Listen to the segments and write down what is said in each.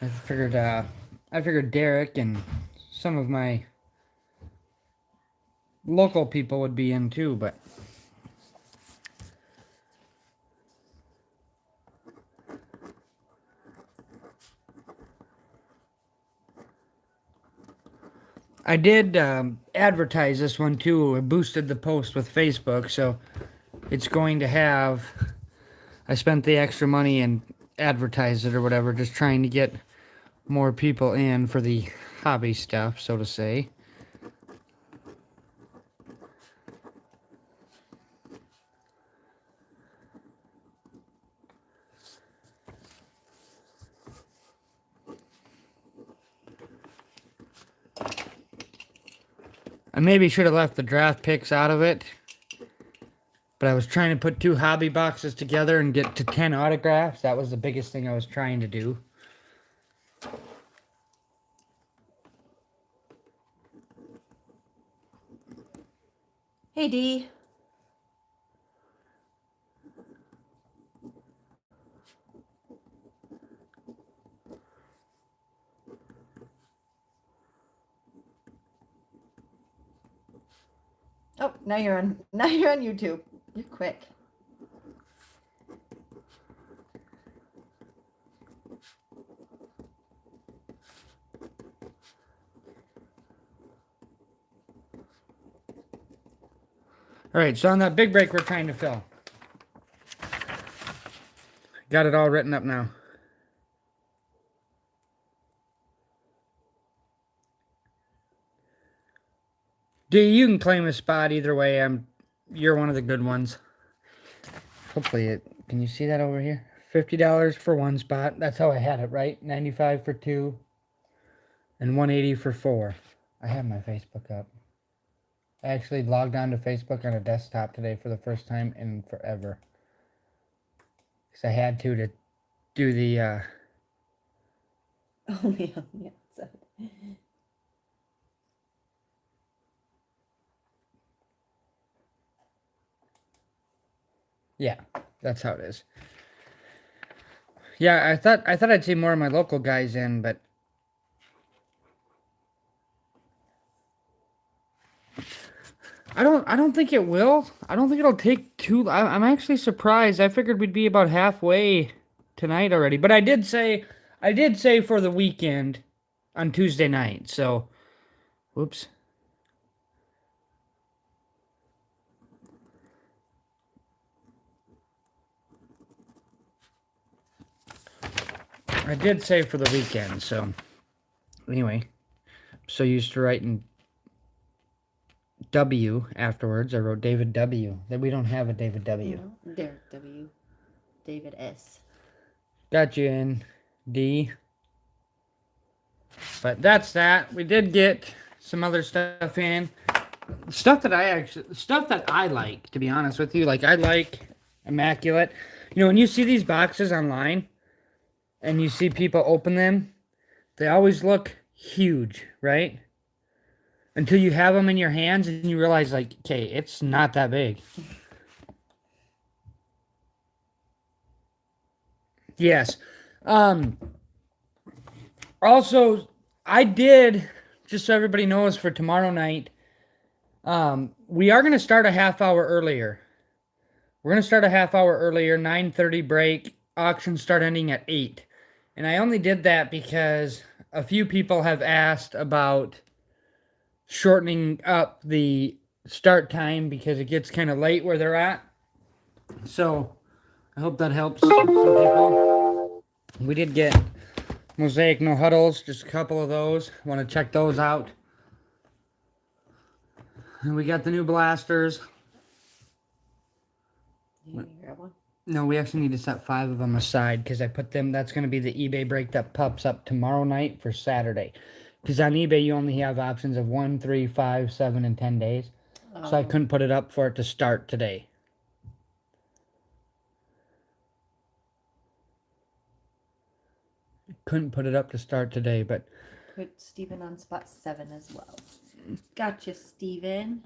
I figured Derek and some of my local people would be in too, but I did advertise this one too. I boosted the post with Facebook, so it's going to have. I spent the extra money and advertised it or whatever, just trying to get more people in for the hobby stuff, so to say. I maybe should have left the draft picks out of it, but I was trying to put 2 hobby boxes together and get to 10 autographs. That was the biggest thing I was trying to do. Hey, Dee. Oh, now you're on YouTube. You're quick. Alright, so on that big break we're trying to fill. Got it all written up now. D, you can claim a spot either way. You're one of the good ones. Hopefully can you see that over here? $50 for 1 spot. That's how I had it, right? 95 for 2 and 180 for 4. I have my Facebook up. I actually logged on to Facebook on a desktop today for the first time in forever. Because I had to do the Only on the outside. Yeah, that's how it is. Yeah, I thought I'd see more of my local guys in, but I don't think it will. I don't think it'll take too. I'm actually surprised. I figured we'd be about halfway tonight already. But I did say for the weekend on Tuesday night. So, whoops. I did say for the weekend. So, anyway, I'm so used to writing W afterwards. I wrote David W. That we don't have a David W. No, Derek W. David S. Got you in D. But that's that. We did get some other stuff in. Stuff that I like, to be honest with you. Like, I like Immaculate. You know, when you see these boxes online and you see people open them, they always look huge, right? Until you have them in your hands and you realize, like, okay, it's not that big. Yes. Also, I did, just so everybody knows, for tomorrow night, we are going to start a half hour earlier. We're going to start a half hour earlier, 9:30 break. Auctions start ending at 8. And I only did that because a few people have asked about shortening up the start time because it gets kind of late where they're at. So I hope that helps some people. We did get Mosaic No Huddles, just a couple of those. Want to check those out. And we got the new blasters. You need to grab one? No, we actually need to set 5 of them aside because I put them, that's going to be the eBay break that pups up tomorrow night for Saturday. Because on eBay, you only have options of 1, 3, 5, 7, and 10 days. So I couldn't put it up for it to start today. Couldn't put it up to start today, but Put Steven on spot 7 as well. Gotcha, Steven.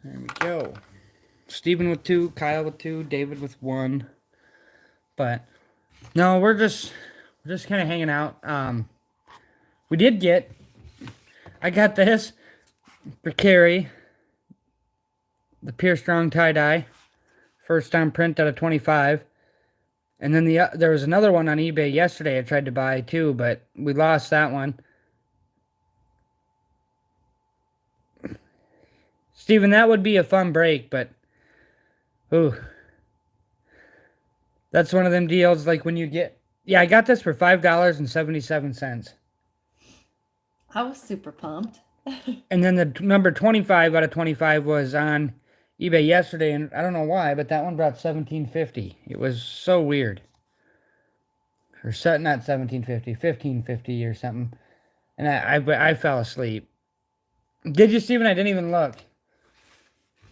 there we go. Steven with 2, Kyle with 2, David with 1. But No, we're just kind of hanging out. We did get. I got this for Carrie. The Pure Strong tie dye, first time print out of 25. And then there was another one on eBay yesterday I tried to buy too, but we lost that one. Steven, that would be a fun break, but ooh. That's one of them deals like when you get. Yeah, I got this for $5.77. I was super pumped. And then the number 25 out of 25 was on eBay yesterday, and I don't know why, but that one brought $17.50. It was so weird. Or not $17.50, $15.50 or something. And I fell asleep. Did you, Steven? I didn't even look.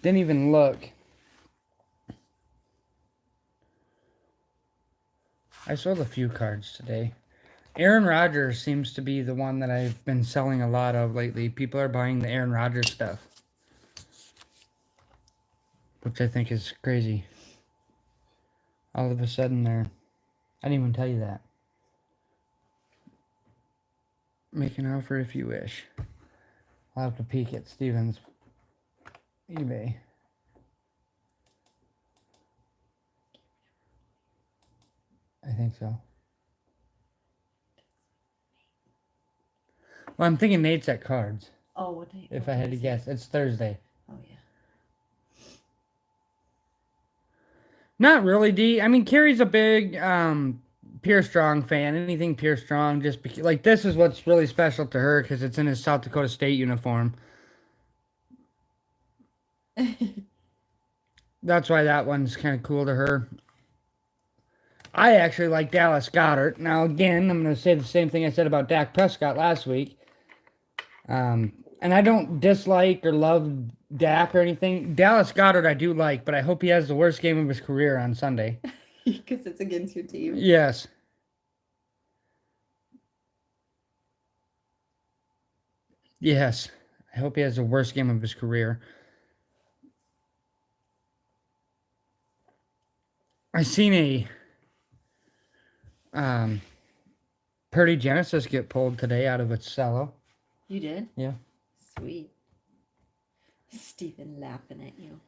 Didn't even look. I sold a few cards today. Aaron Rodgers seems to be the one that I've been selling a lot of lately. People are buying the Aaron Rodgers stuff, which I think is crazy. All of a sudden I didn't even tell you that. Make an offer if you wish. I'll have to peek at Steven's eBay. I think so. Well, I'm thinking Nate's at cards. Oh, what day? If I had to guess, it's Thursday. Oh, yeah. Not really, D. I mean, Carrie's a big Pure Strong fan. Anything Pure Strong, just like this is what's really special to her because it's in his South Dakota State uniform. That's why that one's kind of cool to her. I actually like Dallas Goedert. Now, again, I'm going to say the same thing I said about Dak Prescott last week. And I don't dislike or love Dak or anything. Dallas Goedert I do like, but I hope he has the worst game of his career on Sunday. Because it's against your team. Yes. Yes. I hope he has the worst game of his career. I seen a Purdy Genesis get pulled today out of its cello. You did? Yeah. Sweet. Stephen laughing at you.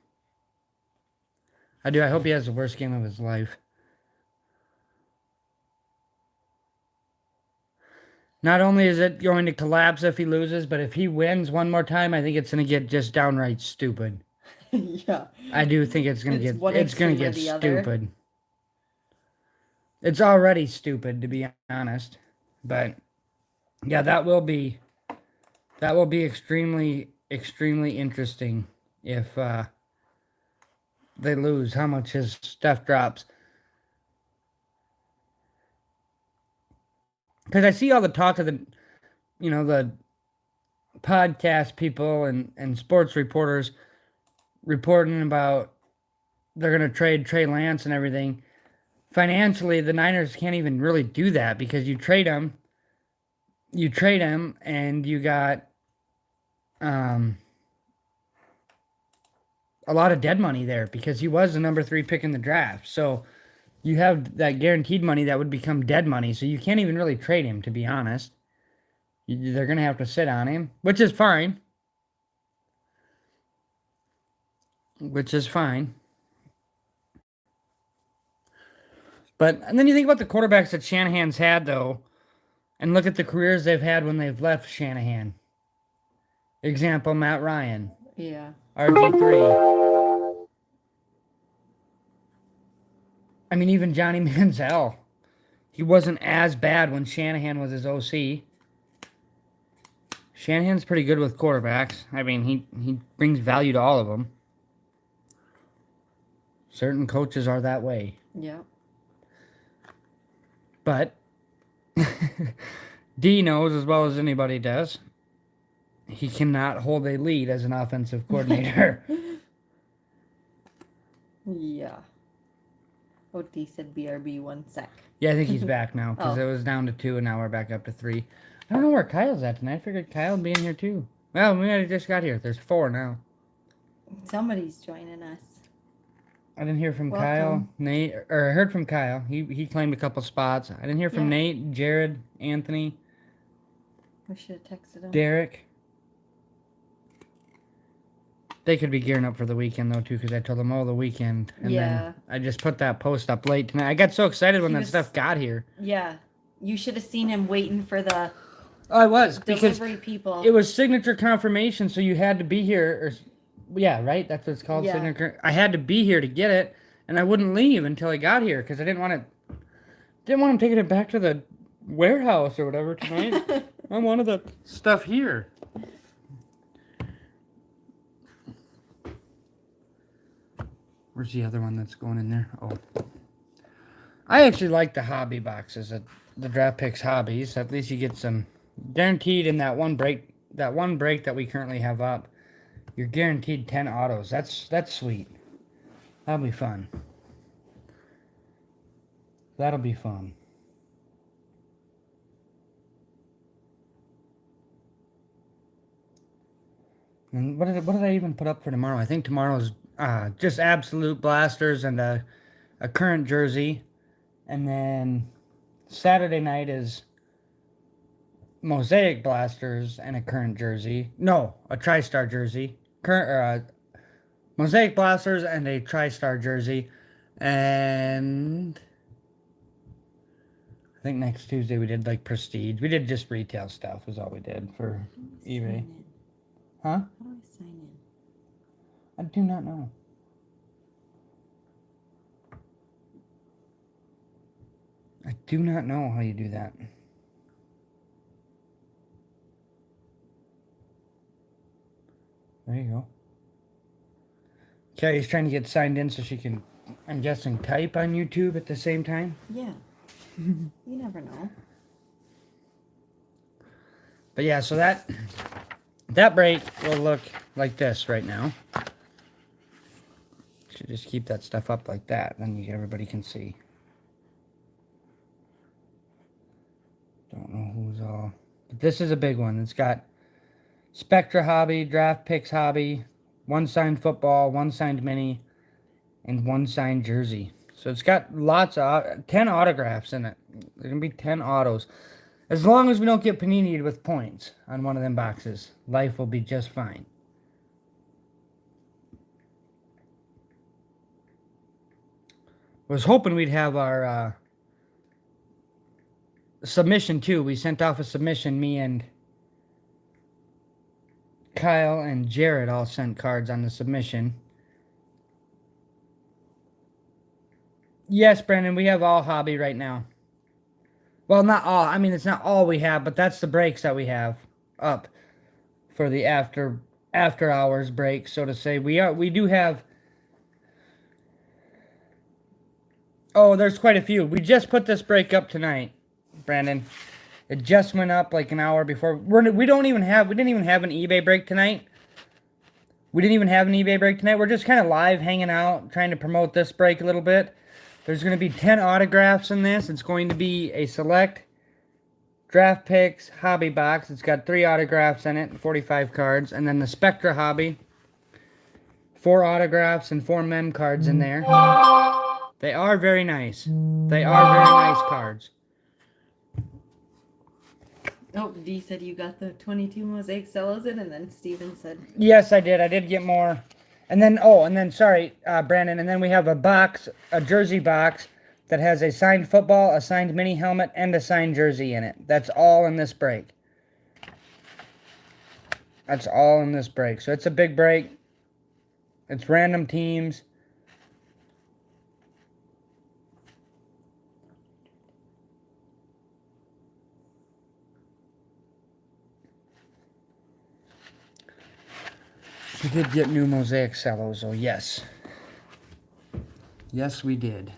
I do. I hope he has the worst game of his life. Not only is it going to collapse if he loses, but if he wins one more time, I think it's going to get just downright stupid. Yeah. I do think it's going to get other. stupid. It's already stupid, to be honest. But yeah, that will be extremely, extremely interesting if they lose, how much his stuff drops. Because I see all the talk of the podcast people and sports reporters reporting about they're going to trade Trey Lance and everything. Financially, the Niners can't even really do that because you trade him and you got a lot of dead money there because he was the number 3 pick in the draft. So you have that guaranteed money that would become dead money. So you can't even really trade him, to be honest. They're going to have to sit on him, which is fine. But and then you think about the quarterbacks that Shanahan's had, though, and look at the careers they've had when they've left Shanahan. Example, Matt Ryan. Yeah. RG3. I mean, even Johnny Manziel. He wasn't as bad when Shanahan was his OC. Shanahan's pretty good with quarterbacks. I mean, he brings value to all of them. Certain coaches are that way. Yeah. But D knows as well as anybody does, he cannot hold a lead as an offensive coordinator. Yeah. OT said BRB 1 sec. Yeah, I think he's back now because it was down to 2 and now we're back up to 3. I don't know where Kyle's at tonight. I figured Kyle would be in here too. Well, we just got here. There's 4 now. Somebody's joining us. I didn't hear from Welcome. Kyle, Nate, or I heard from Kyle. He claimed a couple spots. I didn't hear from Yeah. Nate, Jared, Anthony, We should have texted him. Derek. They could be gearing up for the weekend though too, because I told them the weekend, and Yeah. then I just put that post up late tonight. I got so excited when He that was- stuff got here. Yeah. You should have seen him waiting for the Oh, I was because delivery people. it was signature confirmation, so you had to be here. Or, yeah, right. That's what it's called. Yeah. Signature. I had to be here to get it, and I wouldn't leave until I got here because I didn't want it. Didn't want him taking it back to the warehouse or whatever tonight. I wanted the stuff here. Where's the other one that's going in there? Oh. I actually like the hobby boxes at the Draft Picks Hobbies. At least you get some guaranteed in that one break that we currently have up. You're guaranteed 10 autos. That's sweet. That'll be fun. That'll be fun. And what did I even put up for tomorrow? I think tomorrow's just absolute blasters and a current jersey, and then Saturday night is mosaic blasters and a current jersey. No, a TriStar jersey. Mosaic blasters and a TriStar jersey, and I think next Tuesday we did like prestige. We did just retail stuff. Was all we did for eBay. Huh? How do I sign in? I do not know. I do not know how you do that. There you go. Carrie's trying to get signed in so she can, I'm guessing, type on YouTube at the same time. Yeah. You never know. But yeah, so that break will look like this right now. Should just keep that stuff up like that, then everybody can see. Don't know who's all, but this is a big one. It's got Spectra Hobby, Draft Picks Hobby, one signed football, one signed mini, and one signed jersey. So it's got lots of 10 autographs in it. There's gonna be 10 autos. As long as we don't get panini'd with points on one of them boxes, life will be just fine. I was hoping we'd have our submission too. We sent off a submission, me and Kyle and Jared all sent cards on the submission. Yes, Brandon, we have all hobby right now. Well, not all. I mean, it's not all we have, but that's the breaks that we have up for the after hours break, so to say. We do have. Oh, there's quite a few. We just put this break up tonight, Brandon. It just went up like an hour before. We didn't even have an eBay break tonight. We're just kind of live hanging out, trying to promote this break a little bit. There's going to be 10 autographs in this. It's going to be a select Draft Picks hobby box. It's got 3 autographs in it, 45 cards. And then the Spectra hobby, 4 autographs and 4 mem cards in there. They are very nice. They are very nice cards. Oh, Dee said you got the 22 mosaic cellos in, and then Steven said, Yes, I did. I did get more. And then, sorry, Brandon, and then we have a jersey box that has a signed football, a signed mini helmet, and a signed jersey in it. That's all in this break. So it's a big break. It's random teams. We did get new mosaic cellos, oh yes. Yes, we did.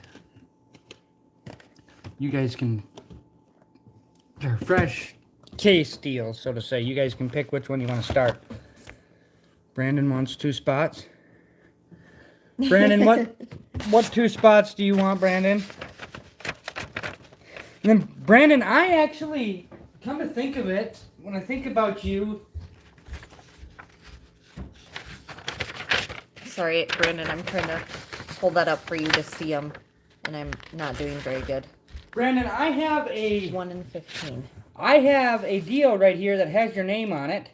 You guys can... They're fresh case deals, so to say. You guys can pick which one you want to start. Brandon wants 2 spots. Brandon, what 2 spots do you want, Brandon? And then, Brandon, I actually, come to think of it, when I think about you... Sorry, Brandon, I'm trying to hold that up for you to see them, and I'm not doing very good. Brandon, I have a 1 in 15. I have a deal right here that has your name on it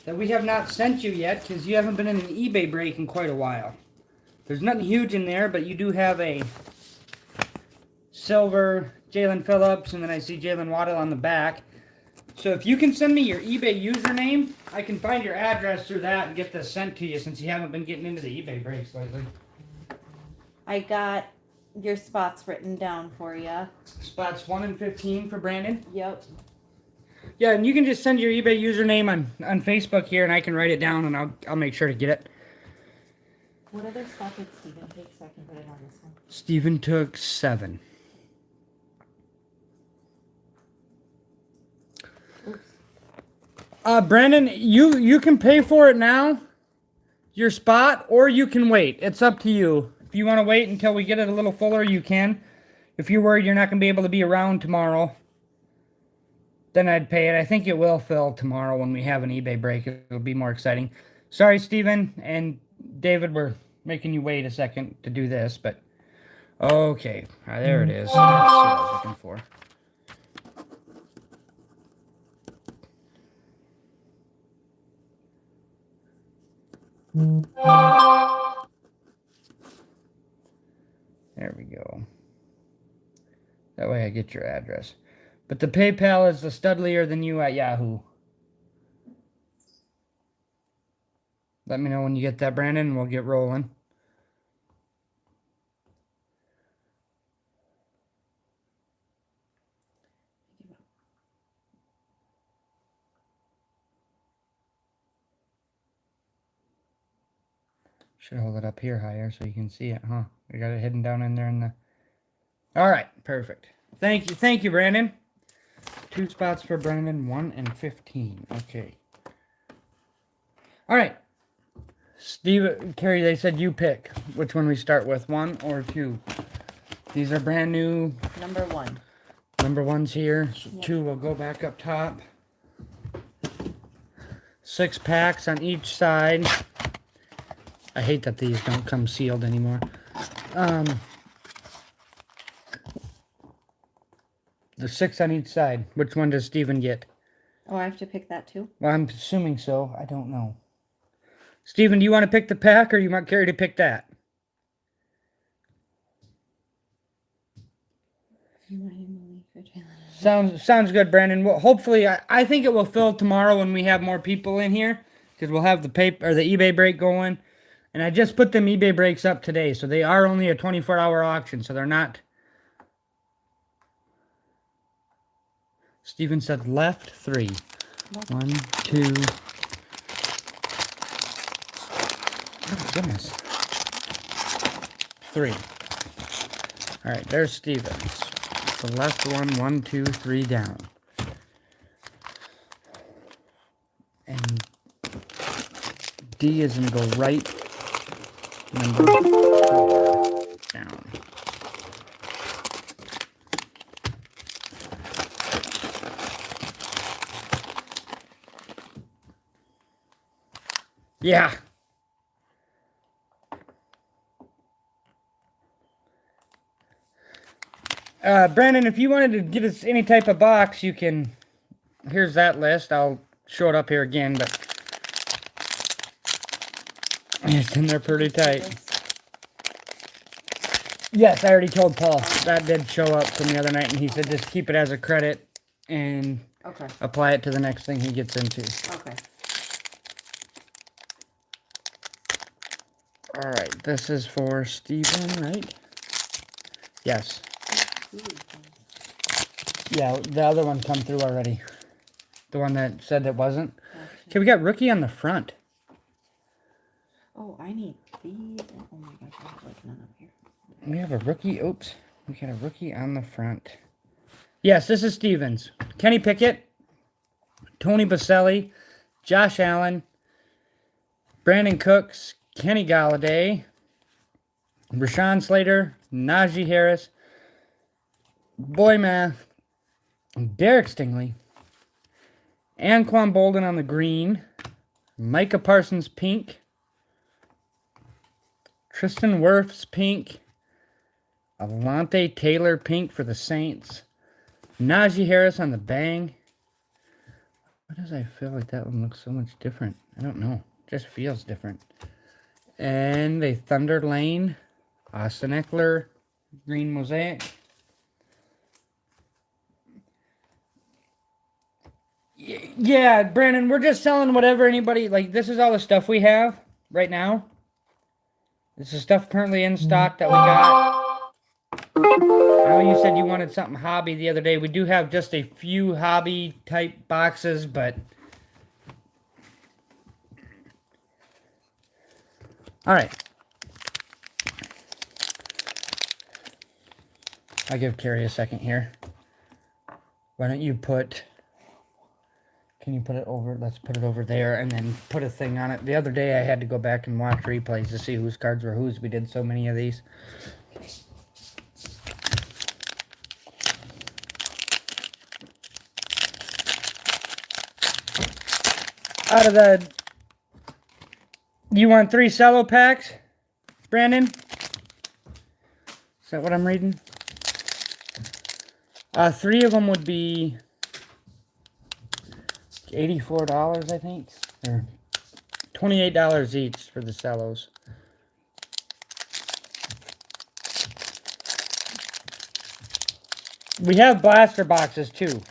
that we have not sent you yet because you haven't been in an eBay break in quite a while. There's nothing huge in there, but you do have a silver Jalen Phillips, and then I see Jalen Waddle on the back. So if you can send me your eBay username, I can find your address through that and get this sent to you since you haven't been getting into the eBay breaks lately. I got your spots written down for you. Spots 1 in 15 for Brandon. Yep. Yeah, and you can just send your eBay username on Facebook here, and I can write it down, and I'll make sure to get it. What other spot did Steven take so I can put it on this one? Steven took 7. Brandon, you can pay for it now, your spot, or you can wait. It's up to you. If you want to wait until we get it a little fuller, you can. If you're worried you're not going to be able to be around tomorrow, then I'd pay it. I think it will fill tomorrow when we have an eBay break. It'll be more exciting. Sorry, Steven and David, we're making you wait a second to do this, but okay. There it is. That's what I was looking for. There we go. That way I get your address. But the PayPal is the studlier than you at Yahoo. Let me know when you get that, Brandon, and we'll get rolling. Should hold it up here higher so you can see it, huh? We got it hidden down in there in the... All right, perfect. Thank you, Brandon. 2 spots for Brandon, 1 in 15. Okay. All right. Steve, Carrie, they said you pick which one we start with, 1 or 2. These are brand new. Number 1. Number 1's here. So Yep. 2 will go back up top. 6 packs on each side. I hate that these don't come sealed anymore. The 6 on each side. Which one does Steven get? Oh, I have to pick that too? Well, I'm assuming so. I don't know. Steven, do you want to pick the pack or you want Carrie to pick that? Sounds good, Brandon. Well, hopefully, I think it will fill tomorrow when we have more people in here because we'll have the eBay break going. And I just put them eBay breaks up today, so they are only a 24-hour auction, so they're not. Steven said left 3. 1, 2. Oh, goodness. 3. All right, there's Steven's. The left one, 1, 2, 3 down. And D is going to go right. Number 4 down. Yeah. Brandon, if you wanted to get us any type of box, you can. Here's that list. I'll show it up here again, but it's in there pretty tight. Yes, I already told Paul. That did show up from the other night, and he said just keep it as a credit and apply it to the next thing he gets into. Okay. All right, this is for Steven, right? Yes. Yeah, the other one come through already. The one that said it wasn't. Okay, we got rookie on the front. Oh, I need these. Oh my gosh, I have like none up here. We have a rookie. Oops. We got a rookie on the front. Yes, this is Stevens. Kenny Pickett, Tony Baselli, Josh Allen, Brandon Cooks, Kenny Galladay, Rashawn Slater, Najee Harris, Boy Math, Derek Stingley, Anquan Bolden on the green, Micah Parsons pink, Tristan Wirfs pink. Alante Taylor pink for the Saints. Najee Harris on the bang. Why does I feel like that one looks so much different? I don't know. It just feels different. And a Thunder Lane. Austin Eckler. Green mosaic. Yeah, Brandon, we're just selling whatever anybody, like, this is all the stuff we have right now. This is stuff currently in stock that we got. I know you said you wanted something hobby the other day. We do have just a few hobby type boxes, but... All right. I'll give Carrie a second here. Why don't you put... Can you put it over? Let's put it over there and then put a thing on it. The other day I had to go back and watch replays to see whose cards were whose. We did so many of these. Out of the... You want 3 cello packs, Brandon? Is that what I'm reading? 3 of them would be $84, I think, or $28 each for the cellos. We have blaster boxes too.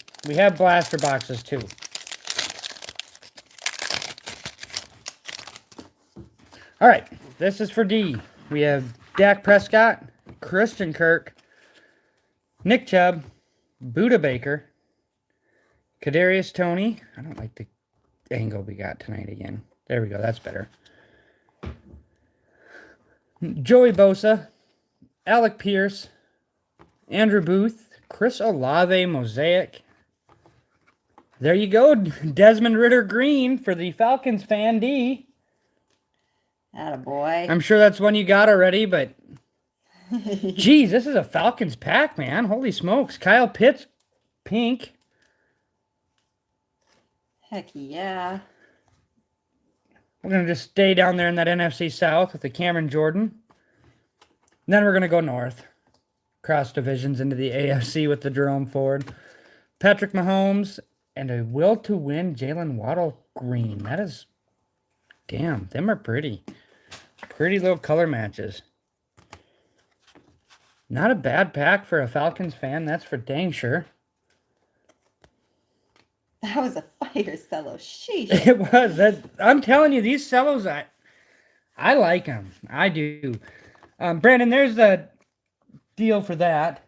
All right, this is for D. We have Dak Prescott, Christian Kirk, Nick Chubb, Buda Baker, Kadarius Toney. I don't like the angle we got tonight again. There we go. That's better. Joey Bosa, Alec Pierce, Andrew Booth, Chris Olave mosaic. There you go. Desmond Ridder green for the Falcons fan D. Attaboy. I'm sure that's one you got already, but geez, this is a Falcons pack, man. Holy smokes. Kyle Pitts pink. Heck yeah. We're going to just stay down there in that NFC South with the Cameron Jordan. And then we're going to go north. Cross divisions into the AFC with the Jerome Ford. Patrick Mahomes and a will to win Jalen Waddle green. That is, damn, them are pretty. Pretty little color matches. Not a bad pack for a Falcons fan, that's for dang sure. That was a fire cello. Sheesh. It was. I'm telling you, these cellos, I like them. I do. Brandon, there's the deal for that.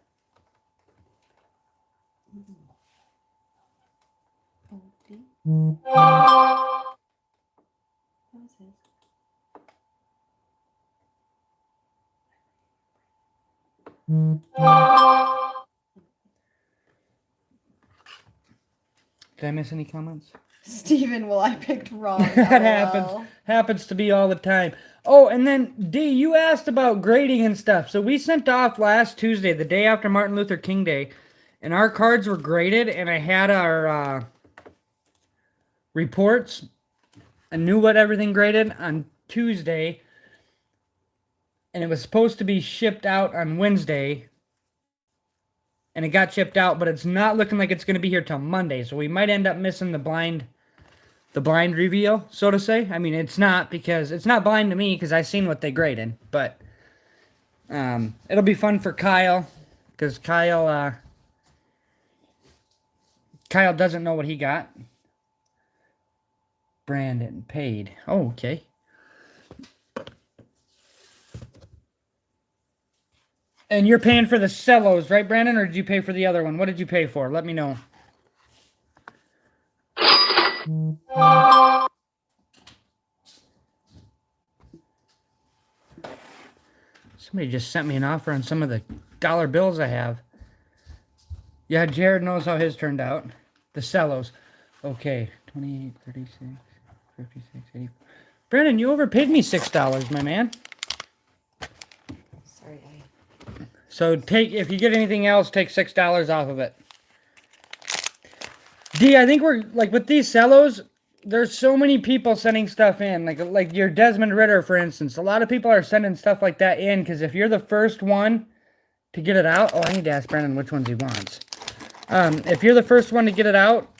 Did I miss any comments? Steven, well, I picked wrong. That happens to be all the time. Oh, and then D, you asked about grading and stuff. So we sent off last Tuesday, the day after Martin Luther King Day, and our cards were graded, and I had our reports. I knew what everything graded on Tuesday, and it was supposed to be shipped out on Wednesday, and it got shipped out, but it's not looking like it's going to be here till Monday, so we might end up missing the blind reveal, so to say. I mean, it's not, because it's not blind to me, because I seen what they graded, but it'll be fun for Kyle, because Kyle doesn't know what he got. Brandon paid. Oh, okay. And you're paying for the cellos, right, Brandon? Or did you pay for the other one? What did you pay for? Let me know. Somebody just sent me an offer on some of the dollar bills I have. Yeah, Jared knows how his turned out. The cellos. Okay, 28, 36, 56, 80. Brandon, you overpaid me $6, my man. Sorry. So if you get anything else, take $6 off of it. D, I think we're, like, with these cellos, there's so many people sending stuff in, like your Desmond Ritter, for instance. A lot of people are sending stuff like that in because if you're the first one to get it out, oh, I need to ask Brandon which ones he wants. If you're the first one to get it out,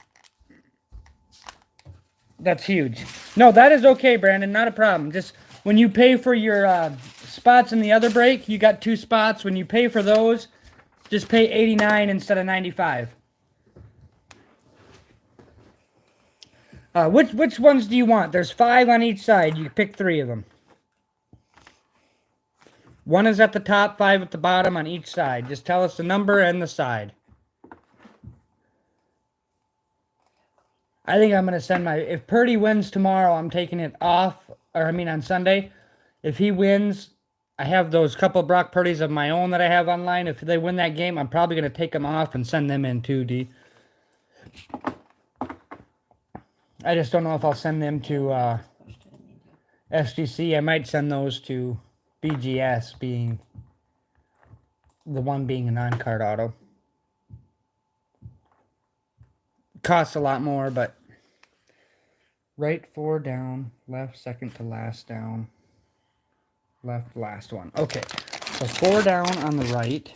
that's huge. No, that is okay, Brandon. Not a problem. Just when you pay for your spots in the other break, you got 2 spots. When you pay for those, just pay $89 instead of $95. Which ones do you want? There's 5 on each side. You pick 3 of them. 1 is at the top, 5 at the bottom on each side. Just tell us the number and the side. I think I'm going to send if Purdy wins tomorrow, I'm taking it off, on Sunday. If he wins, I have those couple Brock Purdy's of my own that I have online. If they win that game, I'm probably going to take them off and send them in too, D. I just don't know if I'll send them to SGC. I might send those to BGS, being the one being a non-card auto. Costs a lot more, but right 4 down, left second to last down, left last one. Okay, so 4 down on the right.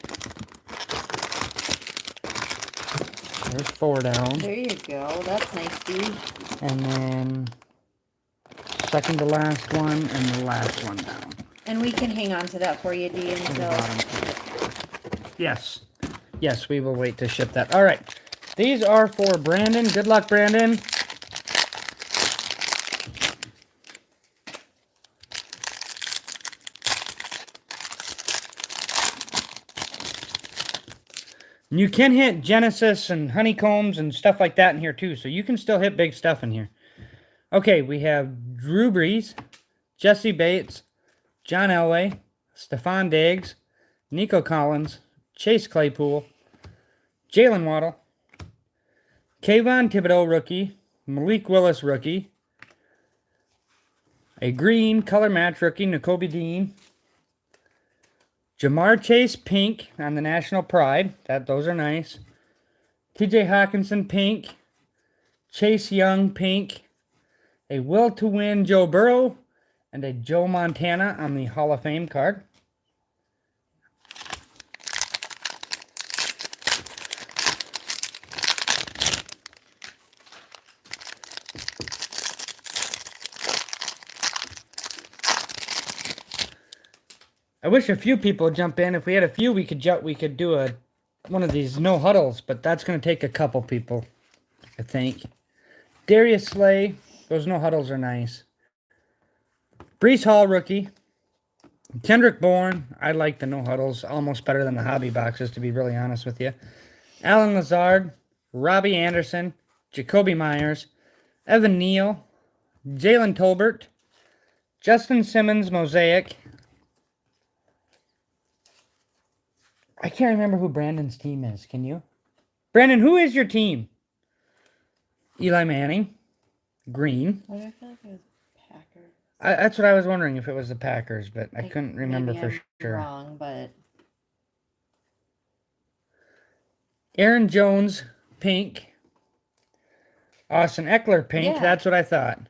There's 4 down. There you go. That's nice, Steve. And then second to last one and the last one down. And we can hang on to that for you, D, until... Yes. Yes, we will wait to ship that. All right. These are for Brandon. Good luck, Brandon. You can hit Genesis and Honeycombs and stuff like that in here too, so you can still hit big stuff in here. Okay, we have Drew Brees, Jesse Bates, John Elway, Stephon Diggs, Nico Collins, Chase Claypool, Jalen Waddle, Kayvon Thibodeau rookie, Malik Willis rookie, a green color match rookie, Nakobe Dean, Jamar Chase pink on the National Pride. Those are nice. TJ Hawkinson pink. Chase Young pink. A will to win Joe Burrow. And a Joe Montana on the Hall of Fame card. I wish a few people would jump in. If we had a few, we could do one of these no huddles, but that's going to take a couple people, I think. Darius Slay, those no huddles are nice. Brees Hall rookie. Kendrick Bourne, I like the no huddles almost better than the hobby boxes, to be really honest with you. Alan Lazard, Robbie Anderson, Jacoby Myers, Evan Neal, Jalen Tolbert, Justin Simmons Mosaic. I can't remember who Brandon's team is. Can you? Brandon, who is your team? Eli Manning. Green. Why do I feel like it was Packers? That's what I was wondering, if it was the Packers, but I couldn't remember for I'm sure. Wrong, but Aaron Jones, pink. Austin Eckler, pink. Yeah. That's what I thought.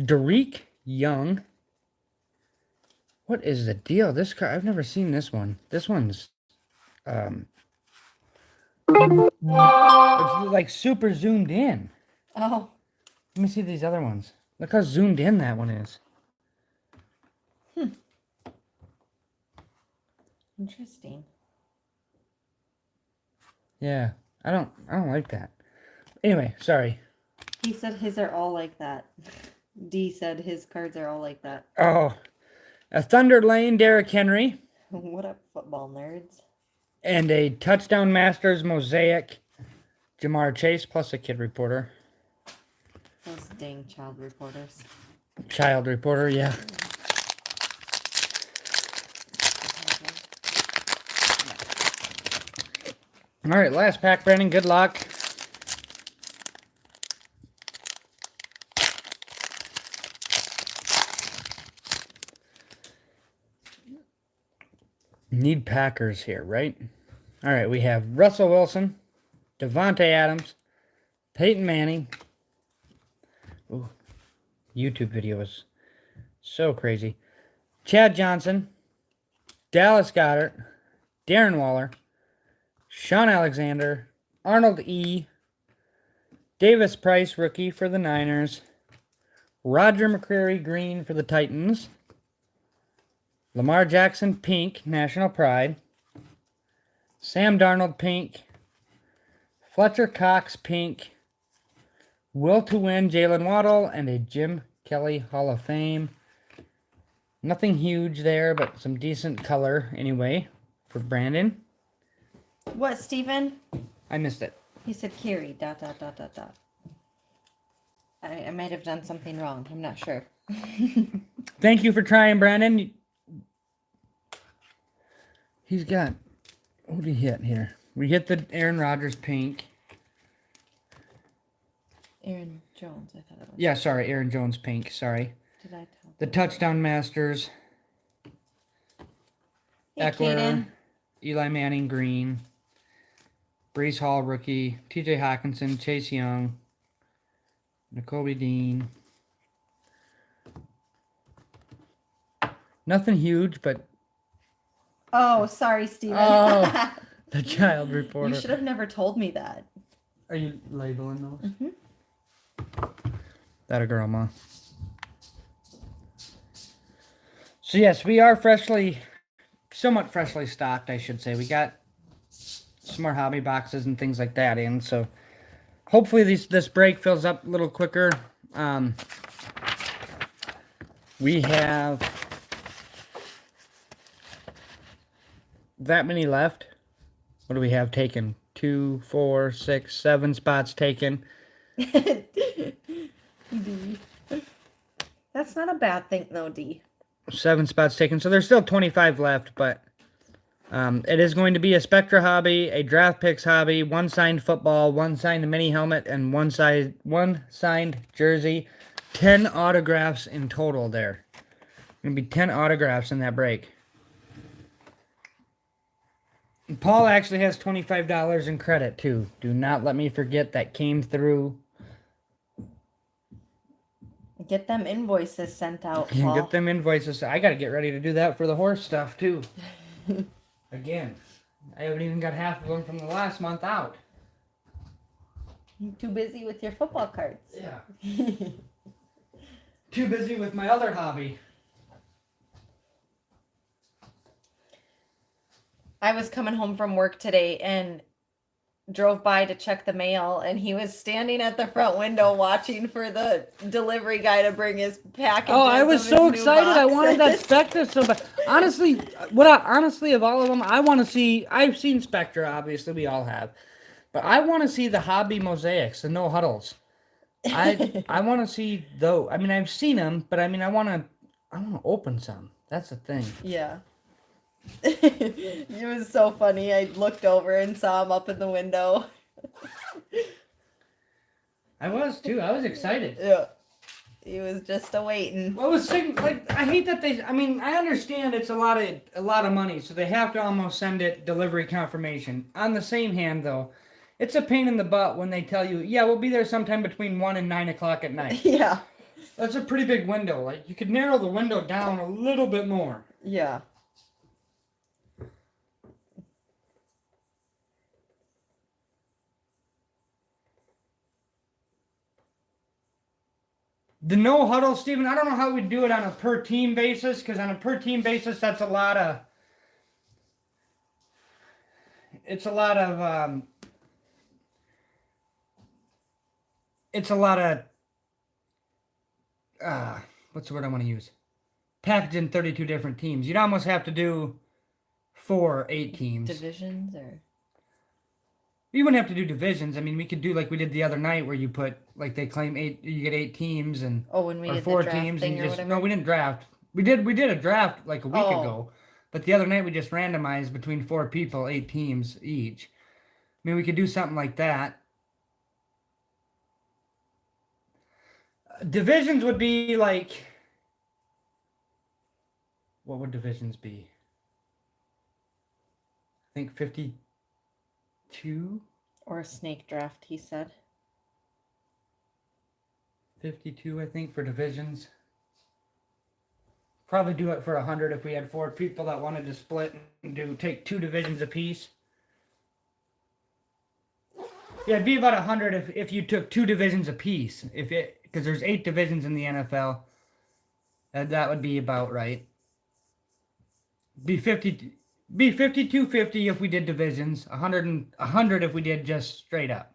Derek Young. What is the deal? This card, I've never seen this one. This one's it's like super zoomed in. oh, Let me see these other ones. Look how zoomed in that one is. interesting. Yeah, I don't like that. Anyway, sorry. He said his are all like that. D said his cards are all like that. Oh, a Thunder Lane Derrick Henry. What up, football nerds? And a Touchdown Masters Mosaic Jamar Chase plus a kid reporter. Those dang child reporters. Child reporter, yeah. All right, last pack, Brandon. Good luck. Need Packers here, right? All right, we have Russell Wilson, Devontae Adams, Peyton Manning, Ooh, YouTube video is so crazy. Chad Johnson, Dallas Goddard, Darren Waller, Sean Alexander, Arnold E., Davis Price, rookie for the Niners, Roger McCreary, green for the Titans, Lamar Jackson, pink, National Pride, Sam Darnold, pink, Fletcher Cox, pink, Will to Win, Jalen Waddle, and a Jim Kelly Hall of Fame. Nothing huge there, but some decent color anyway for Brandon. What, Steven? I missed it. He said Carrie, ... I might have done something wrong. I'm not sure. Thank you for trying, Brandon. He's got... What did he hit here? We hit the Aaron Rodgers pink. Aaron Jones, I thought it was. Yeah, sorry, Aaron Jones pink. Sorry. Did I tell? The touchdown masters. Hey, Eckler, Kaden. Eli Manning green. Brees Hall rookie. TJ Hawkinson, Chase Young. N'Kobe Dean. Nothing huge, but Oh, sorry, Steven. Oh. the child You reporter. should have never told me that. Are you labeling those? Mhm. That a girl, Ma. So yes, we are somewhat freshly stocked, I should say. We got some more hobby boxes and things like that in, so hopefully this break fills up a little quicker. We have that many left. What do we have taken? 2, 4, 6, 7 spots taken. D. That's not a bad thing, though, D. 7 spots taken. So there's still 25 left, but it is going to be a Spectra hobby, a draft picks hobby, 1 signed football, 1 signed mini helmet, and 1 signed jersey. 10 autographs in total there. Going to be 10 autographs in that break. And Paul actually has $25 in credit, too. Do not let me forget that came through. Get them invoices sent out, Paul. Get them invoices. I got to get ready to do that for the horse stuff, too. Again, I haven't even got half of them from the last month out. You're too busy with your football cards. Yeah. Too busy with my other hobby. I was coming home from work today and drove by to check the mail, and he was standing at the front window watching for the delivery guy to bring his package. Oh, I was so excited. I wanted that Spectra so bad. Honestly, honestly, of all of them, I want to see. I've seen Spectra, obviously, we all have, but I want to see the hobby mosaics, the no huddles. I want to see those. I mean, I've seen them, but I mean, I want to open some. That's the thing. Yeah. It was so funny. I looked over and saw him up in the window. I was too. I was excited. Yeah. He was just awaiting. Well, I was thinking, like, I hate that they. I mean, I understand it's a lot of money, so they have to almost send it delivery confirmation. On the same hand, though, it's a pain in the butt when they tell you, yeah, we'll be there sometime between 1 and 9 o'clock at night. Yeah. That's a pretty big window. Like, you could narrow the window down a little bit more. Yeah. The no huddle, Steven, I don't know how we do it on a per team basis, because on a per team basis, that's a lot of. It's a lot of. It's a lot of. What's the word I want to use? Packaging 32 different teams. You'd almost have to do 4 8 teams. Divisions or. You wouldn't have to do divisions. I mean, we could do like we did the other night, where you put like they claim 8. You get 8 teams and. Oh, when we or did 4 the draft teams thing and or just whatever. no, we didn't draft. We did a draft like a week Oh. ago, but the other night we just randomized between 4 people, 8 teams each. I mean, we could do something like that. Divisions would be like. What would divisions be? I think 52. Or a snake draft, he said. 52, I think, for divisions. Probably do it for 100 if we had 4 people that wanted to split and take 2 divisions apiece. Yeah, it'd be about 100 if you took 2 divisions apiece. Because there's 8 divisions in the NFL. That would be about right. Be 52-50 if we did divisions. 100 if we did just straight up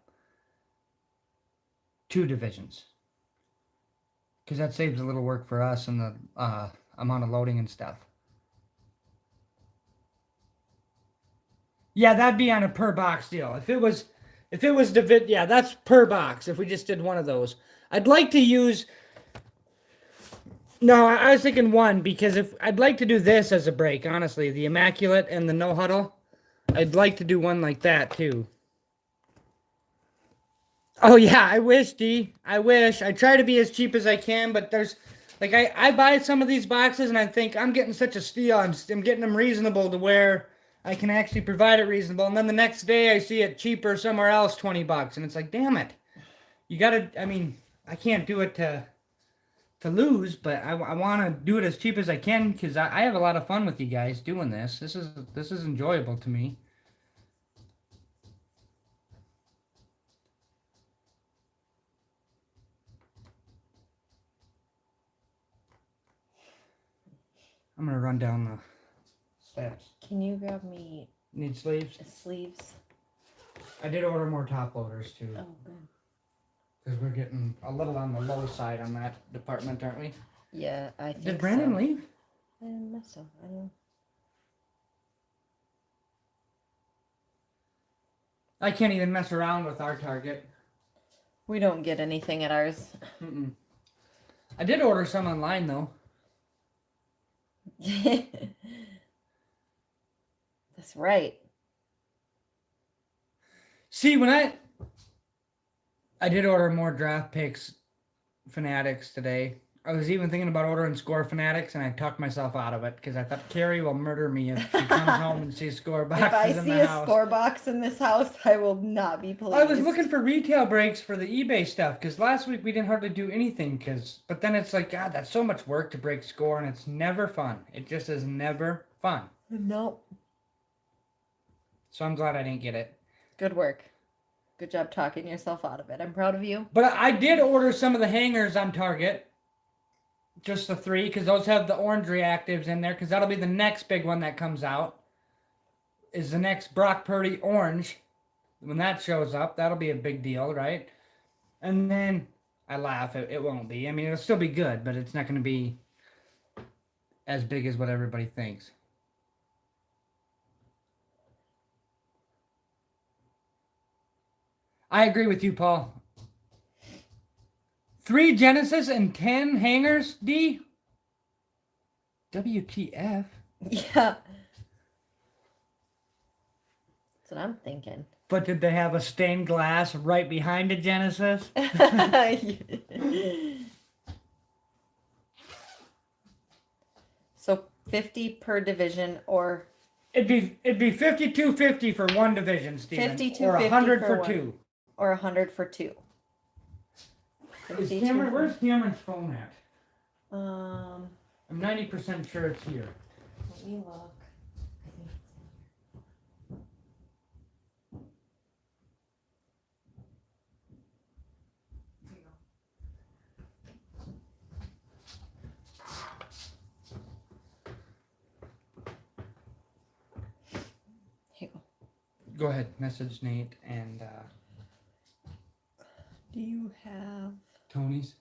2 divisions. Because that saves a little work for us and the amount of loading and stuff. Yeah, that'd be on a per box deal. If it was yeah, that's per box. If we just did one of those, I'd like to use. No, I was thinking one because if I'd like to do this as a break, honestly, the Immaculate and the No Huddle, I'd like to do one like that too. Oh yeah, I wish, D. I wish. I try to be as cheap as I can, but there's like I buy some of these boxes and I think I'm getting such a steal. I'm getting them reasonable to where I can actually provide it reasonable. And then the next day I see it cheaper somewhere else, $20, and it's like, damn it. You gotta. I mean, I can't do it to lose, but I want to do it as cheap as I can because I have a lot of fun with you guys doing this. This is enjoyable to me. I'm gonna run down the steps. Can you grab me Need sleeves? sleeves? I did order more top loaders too. Oh, good. Because we're getting a little on the low side on that department, aren't we? Yeah, I think Did Brandon so. leave? I don't know so. I don't know. I can't even mess around with our Target. We don't get anything at ours. Mm-mm. I did order some online though. That's right. See, when I did order more draft picks Fanatics today. I was even thinking about ordering Score Fanatics, and I talked myself out of it because I thought Carrie will murder me if she comes home and sees Score boxes If I in see the a house. score box in this house, I will not be pleased. I was looking for retail breaks for the eBay stuff because last week we didn't hardly do anything. But then it's like, God, that's so much work to break Score, and it's never fun. It just is never fun. No. So I'm glad I didn't get it. Good work. Good job talking yourself out of it. I'm proud of you. But I did order some of the hangers on Target. Just the 3, because those have the orange reactives in there, because that'll be the next big one that comes out. Is the next Brock Purdy orange. When that shows up, that'll be a big deal, right? And then, I laugh, it won't be. I mean, it'll still be good, but it's not going to be as big as what everybody thinks. I agree with you, Paul. 3 Genesis and 10 hangers, D? WTF? Yeah. That's what I'm thinking. But did they have a stained glass right behind a Genesis? So 50 per division, or It'd be 52.50 for one division, Steven. 52.50 or 100 for for one. 2. or 100 for 2. Is Cameron, where's Cameron's phone at? Um, I'm 90% sure it's here. let me look. Here you go. Go ahead, message Nate and Do you have? Tony's.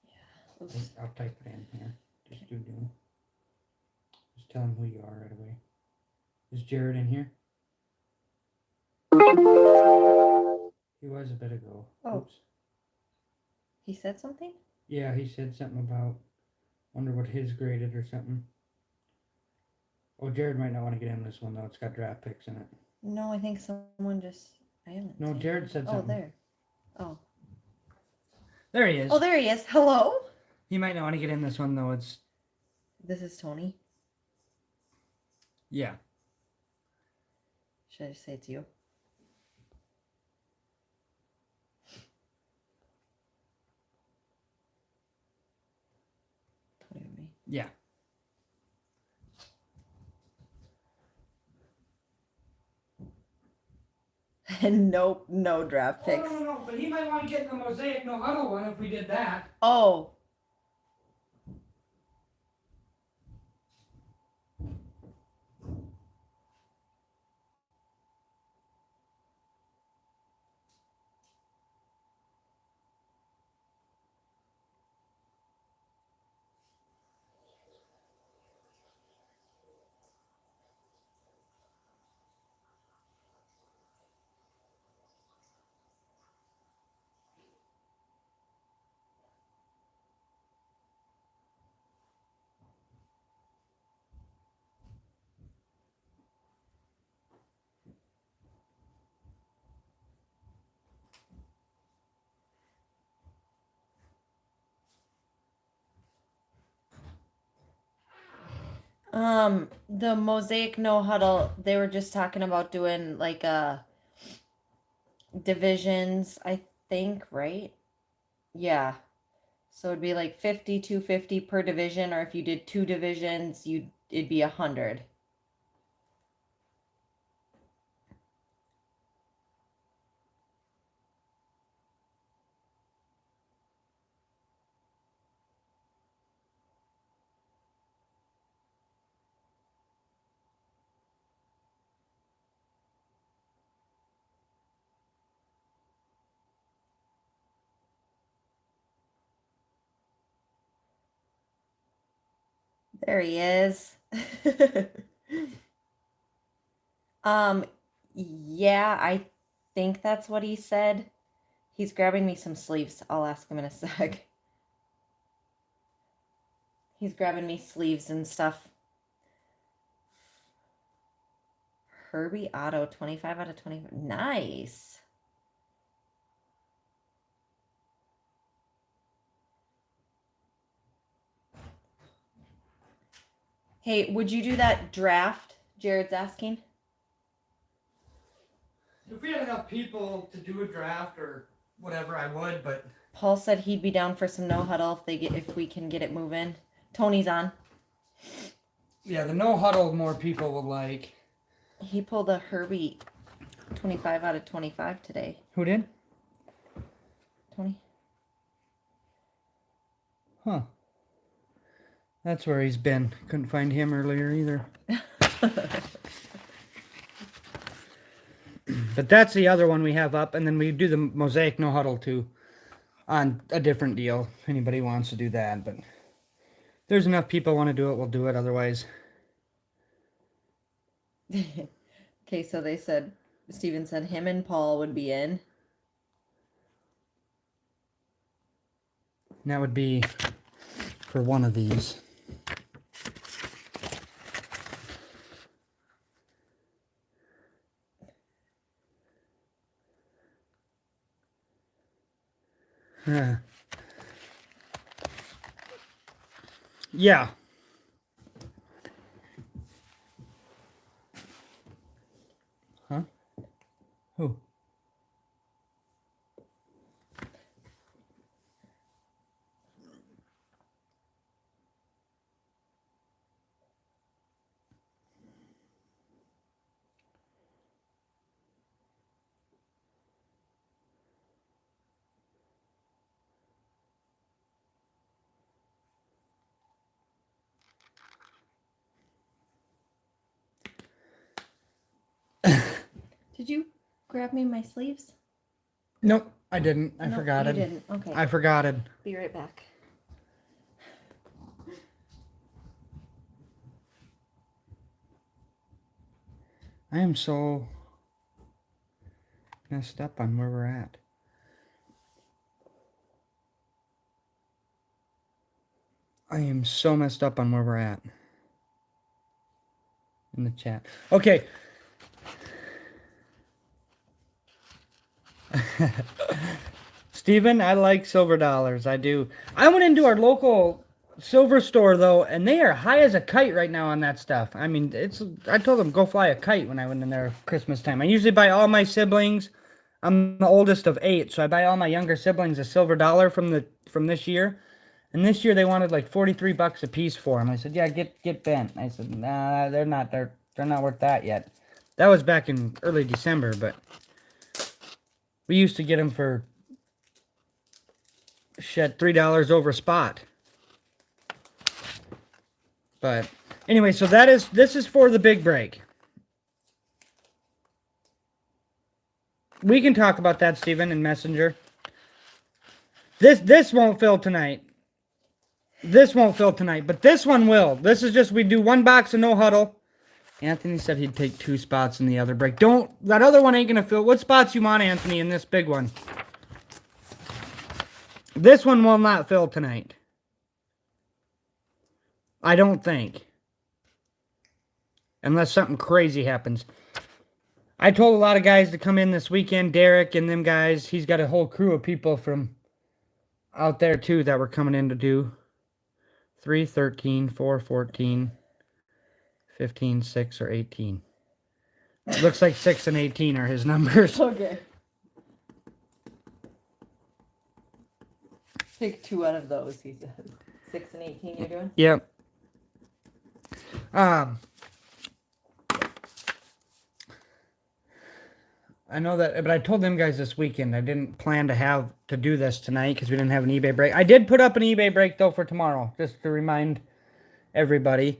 Yeah. Oops. I'll type it in here. Just do. Just tell him who you are right away. Is Jared in here? He was a bit ago. Oh. Oops. He said something? Yeah, he said something about wonder what his graded or something. Oh, Jared might not want to get in this one though. It's got draft picks in it. No, I think someone just. I haven't. No, seen Jared it. said Oh, something. there. Oh. There he is. Oh, there he is. Hello. He might not want to get in this one though. It's This is Tony. yeah. Should I just say it's you? Yeah. And nope, no draft Oh, picks. no, but he might want to get in the Mosaic No Huddle one if we did that. Oh. The Mosaic No Huddle, they were just talking about doing like divisions, I think, right? Yeah. So it'd be like 50, 250 per division, or if you did 2 divisions, it'd be 100. There he is. Yeah, I think that's what he said. He's grabbing me some sleeves. I'll ask him in a sec. He's grabbing me sleeves and stuff. Herbie Otto, 25 out of 25. Nice. Hey, would you do that draft? Jared's asking. If we had enough people to do a draft or whatever, I would, but Paul said he'd be down for some no huddle if we can get it moving. Tony's on. yeah, the No Huddle more people will like. He pulled a Herbie 25 out of 25 today. Who did? Tony. Huh. That's where he's been. Couldn't find him earlier either. But that's the other one we have up, and then we do the Mosaic No Huddle too on a different deal. If anybody wants to do that, but if there's enough people want to do it, we'll do it. Otherwise, Okay, so they said, Steven said him and Paul would be in. and that would be for one of these. Yeah. Huh? Who? Did you grab me my sleeves? Nope, I didn't. I Nope, forgot you it. didn't. Okay. I forgot it. Be right back. I am so messed up on where we're at. I am so messed up on where we're at in the chat. Okay. Steven, I like silver dollars. I do. I went into our local silver store though, and they are high as a kite right now on that stuff. I mean, I told them go fly a kite when I went in there Christmas time. I usually buy all my siblings. I'm the oldest of 8, so I buy all my younger siblings a silver dollar from this year. And this year they wanted like $43 a piece for them. I said, yeah, get bent. I said, nah, they're not worth that yet. That was back in early December, but we used to get them for shit $3 over spot. But anyway, so this is for the big break. We can talk about that, Steven, in Messenger. This won't fill tonight. This won't fill tonight, but this one will. This is just, we do one box of no huddle. Anthony said he'd take 2 spots in the other break. That other one ain't gonna fill. What spots you want, Anthony, in this big one? This one will not fill tonight. I don't think. Unless something crazy happens. I told a lot of guys to come in this weekend. Derek and them guys. He's got a whole crew of people from out there too that were coming in to do 3, 13, 4, 14, 15, 6, or 18. It looks like 6 and 18 are his numbers. Okay. Take 2 out of those, he said. 6 and 18 you're doing? Yep. I know that, but I told them guys this weekend I didn't plan to do this tonight because we didn't have an eBay break. I did put up an eBay break though for tomorrow, just to remind everybody.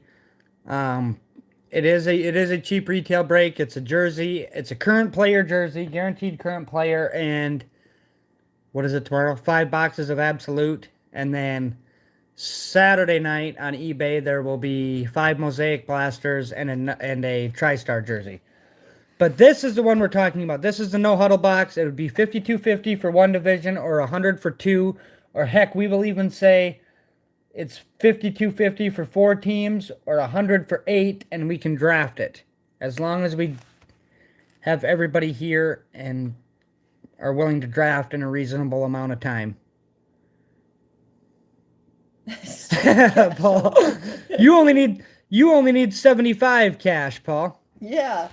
It is a cheap retail break. It's a jersey. It's a current player jersey, guaranteed current player, and what is it tomorrow? 5 boxes of Absolute, and then Saturday night on eBay there will be 5 Mosaic Blasters and a TriStar jersey. But this is the one we're talking about. This is the no huddle box. It would be $52.50 for one division, or $100 for 2, or heck, we will even say it's $52.50 for 4 teams, or $100 for 8, and we can draft it as long as we have everybody here and are willing to draft in a reasonable amount of time. Paul, you only need 75 cash, Paul. Yeah.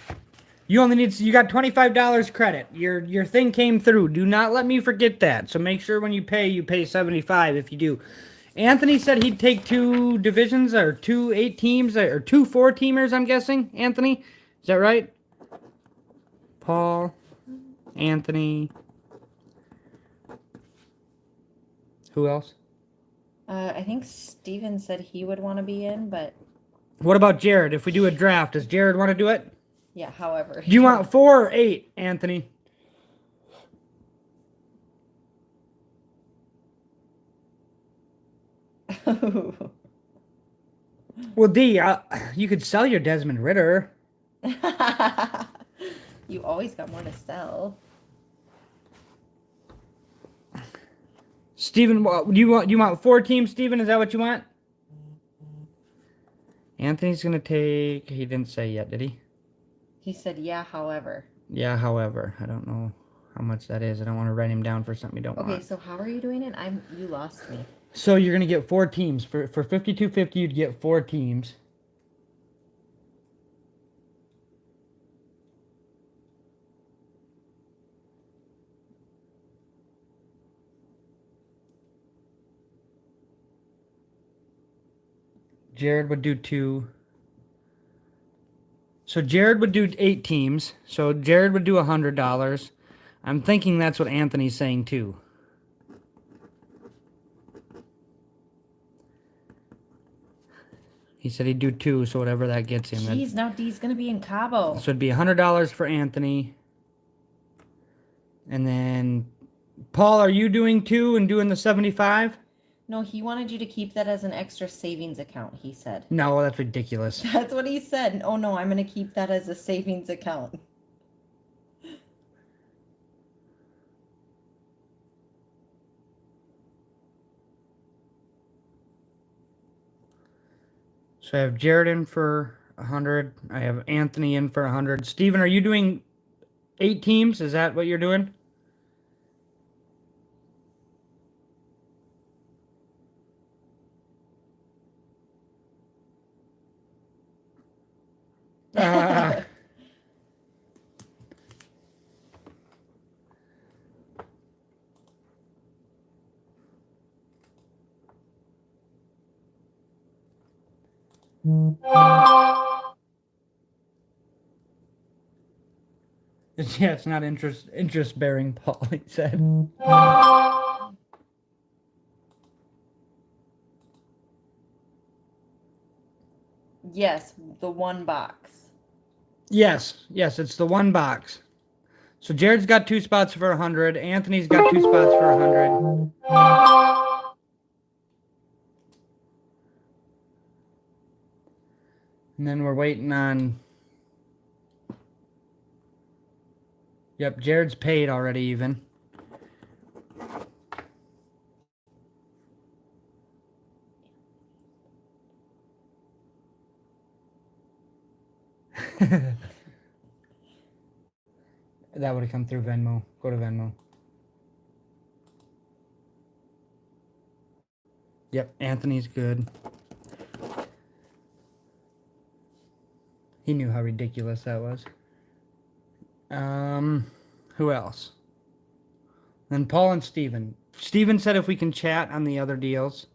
You got $25 credit. Your thing came through. Do not let me forget that. So make sure when you pay 75 if you do. Anthony said he'd take 2 divisions, or 2 8 teams, or 2 4-teamers, I'm guessing. Anthony, is that right? Paul, Anthony. Who else? I think Steven said he would want to be in, but What about Jared? If we do a draft, does Jared want to do it? yeah, however. Do you want 4 or 8, Anthony? Well, D, you could sell your Desmond Ritter. You always got more to sell. Steven, you want 4 teams, Steven? Is that what you want? Anthony's going to take... He didn't say yet, did he? He said, yeah, however. Yeah, however. I don't know how much that is. I don't want to write him down for something you don't want. Okay, so how are you doing it? You lost me. So you're going to get 4 teams. For $52.50, you'd get 4 teams. Jared would do 2. So Jared would do 8 teams. So Jared would do $100. I'm thinking that's what Anthony's saying too. He said he'd do 2, so whatever that gets him. Jeez, now D's gonna be in Cabo. So it'd be $100 for Anthony. And then, Paul, are you doing 2 and doing the 75? No, he wanted you to keep that as an extra savings account, he said. No, that's ridiculous. That's what he said. Oh no, I'm gonna keep that as a savings account. So I have Jared in for 100. I have Anthony in for 100. Steven, are you doing 8 teams? Is that what you're doing? Yeah, it's not interest bearing, Paul, he said. Yes, the one box. Yes, it's the one box. So Jared's got 2 spots for 100. Anthony's got 2 spots for 100. And then we're waiting on. Yep, Jared's paid already, even. That would have come through Venmo. Go to Venmo. Yep, Anthony's good. He knew how ridiculous that was. Who else? Then Paul and Steven. Steven said if we can chat on the other deals.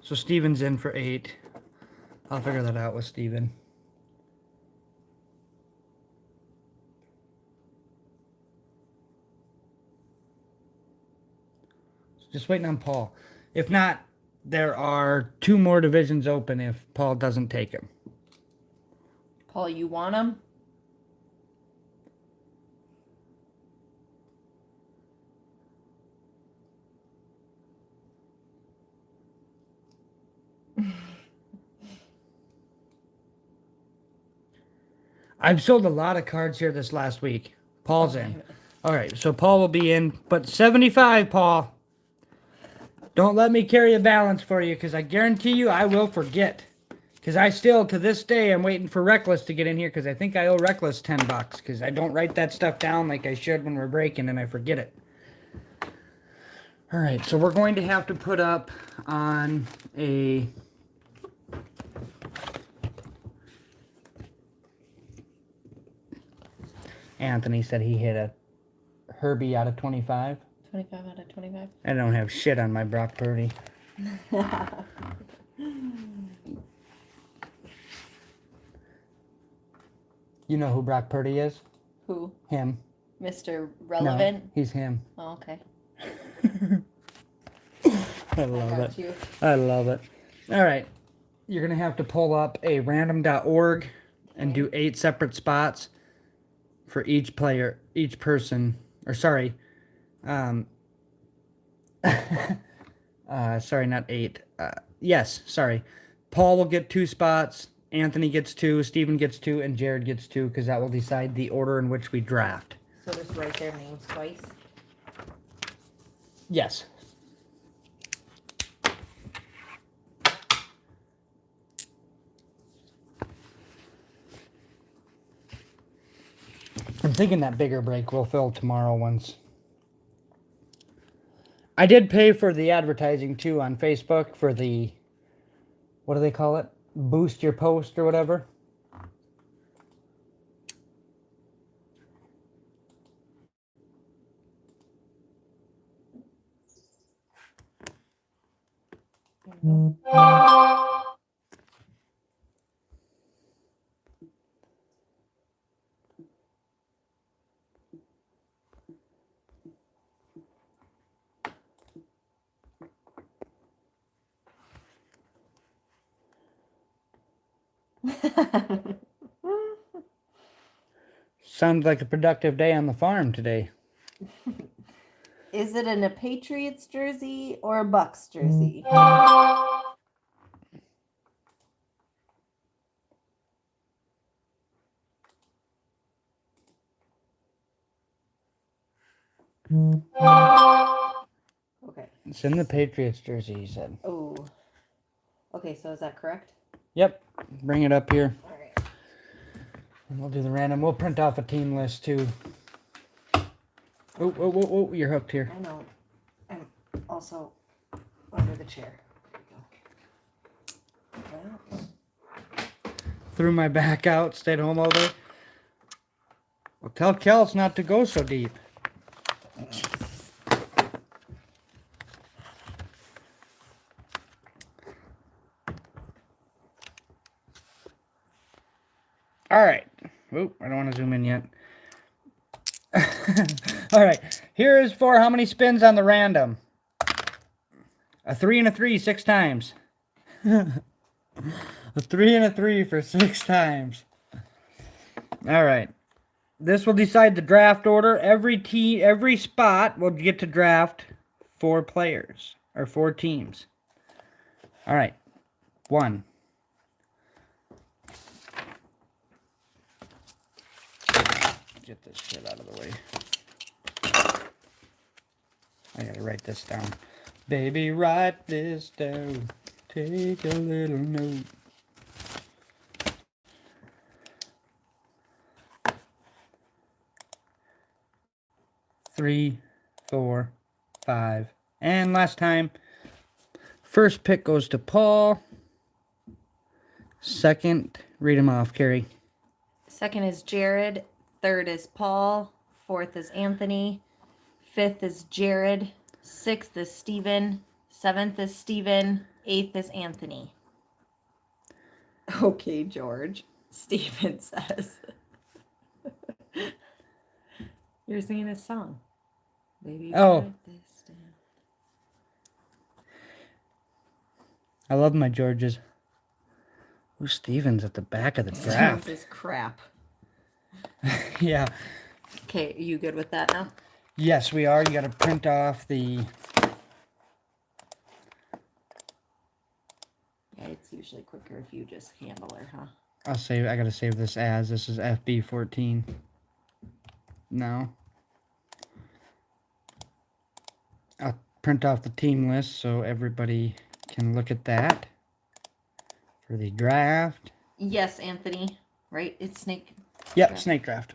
So Steven's in for 8. I'll figure that out with Steven. Just waiting on Paul. If not, there are 2 more divisions open if Paul doesn't take him. Paul, you want them? I've sold a lot of cards here this last week. Paul's in. All right, so Paul will be in, but 75, Paul. Don't let me carry a balance for you, because I guarantee you I will forget. Because I still, to this day, I'm waiting for Reckless to get in here, because I think I owe Reckless $10, because I don't write that stuff down like I should when we're breaking, and I forget it. All right, so we're going to have to put up on a... Anthony said he hit a Herbie out of 25. 25 out of 25. I don't have shit on my Brock Purdy. You know who Brock Purdy is? Who? Him. Mr. Relevant? No, he's him. Oh, okay. I love it. You. I love it. All right. You're going to have to pull up a random.org and do 8 separate spots for each player, each person, or sorry, sorry, not 8. Yes, sorry. Paul will get 2 spots, Anthony gets 2, Steven gets 2, and Jared gets 2, because that will decide the order in which we draft. So just write their names twice? Yes. I'm thinking that bigger break will fill tomorrow once. I did pay for the advertising too on Facebook for the, what do they call it? Boost your post or whatever. Sounds like a productive day on the farm today. Is it in a Patriots jersey or a Bucks jersey? Okay. It's in the Patriots jersey, he said. Oh. Okay, so is that correct? Yep. Bring it up here. All right. And we'll do the random. We'll print off a team list too. Oh, you're hooked here. I know. I'm also under the chair. There we go. Well, Threw my back out, stayed home all day. Well, tell Kels not to go so deep. All right. Oop, I don't want to zoom in yet. All right. Here is for how many spins on the random. A 3 and a 3 6 times. A 3 and a 3 for 6 times. All right. This will decide the draft order. Every spot will get to draft 4 players or 4 teams. All right. 1. Get this shit out of the way. I gotta write this down. Baby, write this down. Take a little note. Three, 4, 5. And last time, first pick goes to Paul. Second, read them off, Carrie. Second is Jared. Third is Paul. Fourth is Anthony. Fifth is Jared. Sixth is Steven. Seventh is Steven. Eighth is Anthony. Okay, George. Steven says. You're singing a song. Baby, Oh. write this down. I love my Georges. Ooh, Steven's at the back of the draft. This is crap. Yeah. Okay, are you good with that now? Yes, we are. You got to print off the... Yeah, it's usually quicker if you just handle her, huh? I got to save this as. This is FB14. No. I'll print off the team list so everybody can look at that for the draft. Yes, Anthony. Right? It's snake. Yep, draft. snake draft.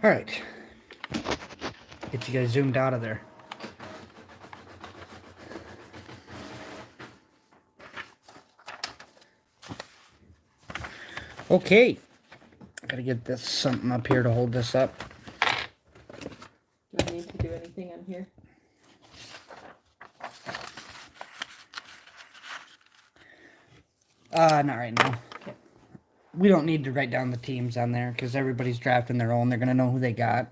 All right. Get you guys zoomed out of there. Okay. I gotta get this something up here to hold this up. Do I need to do anything on here? Not right now. Okay. We don't need to write down the teams on there because everybody's drafting their own. They're gonna know who they got.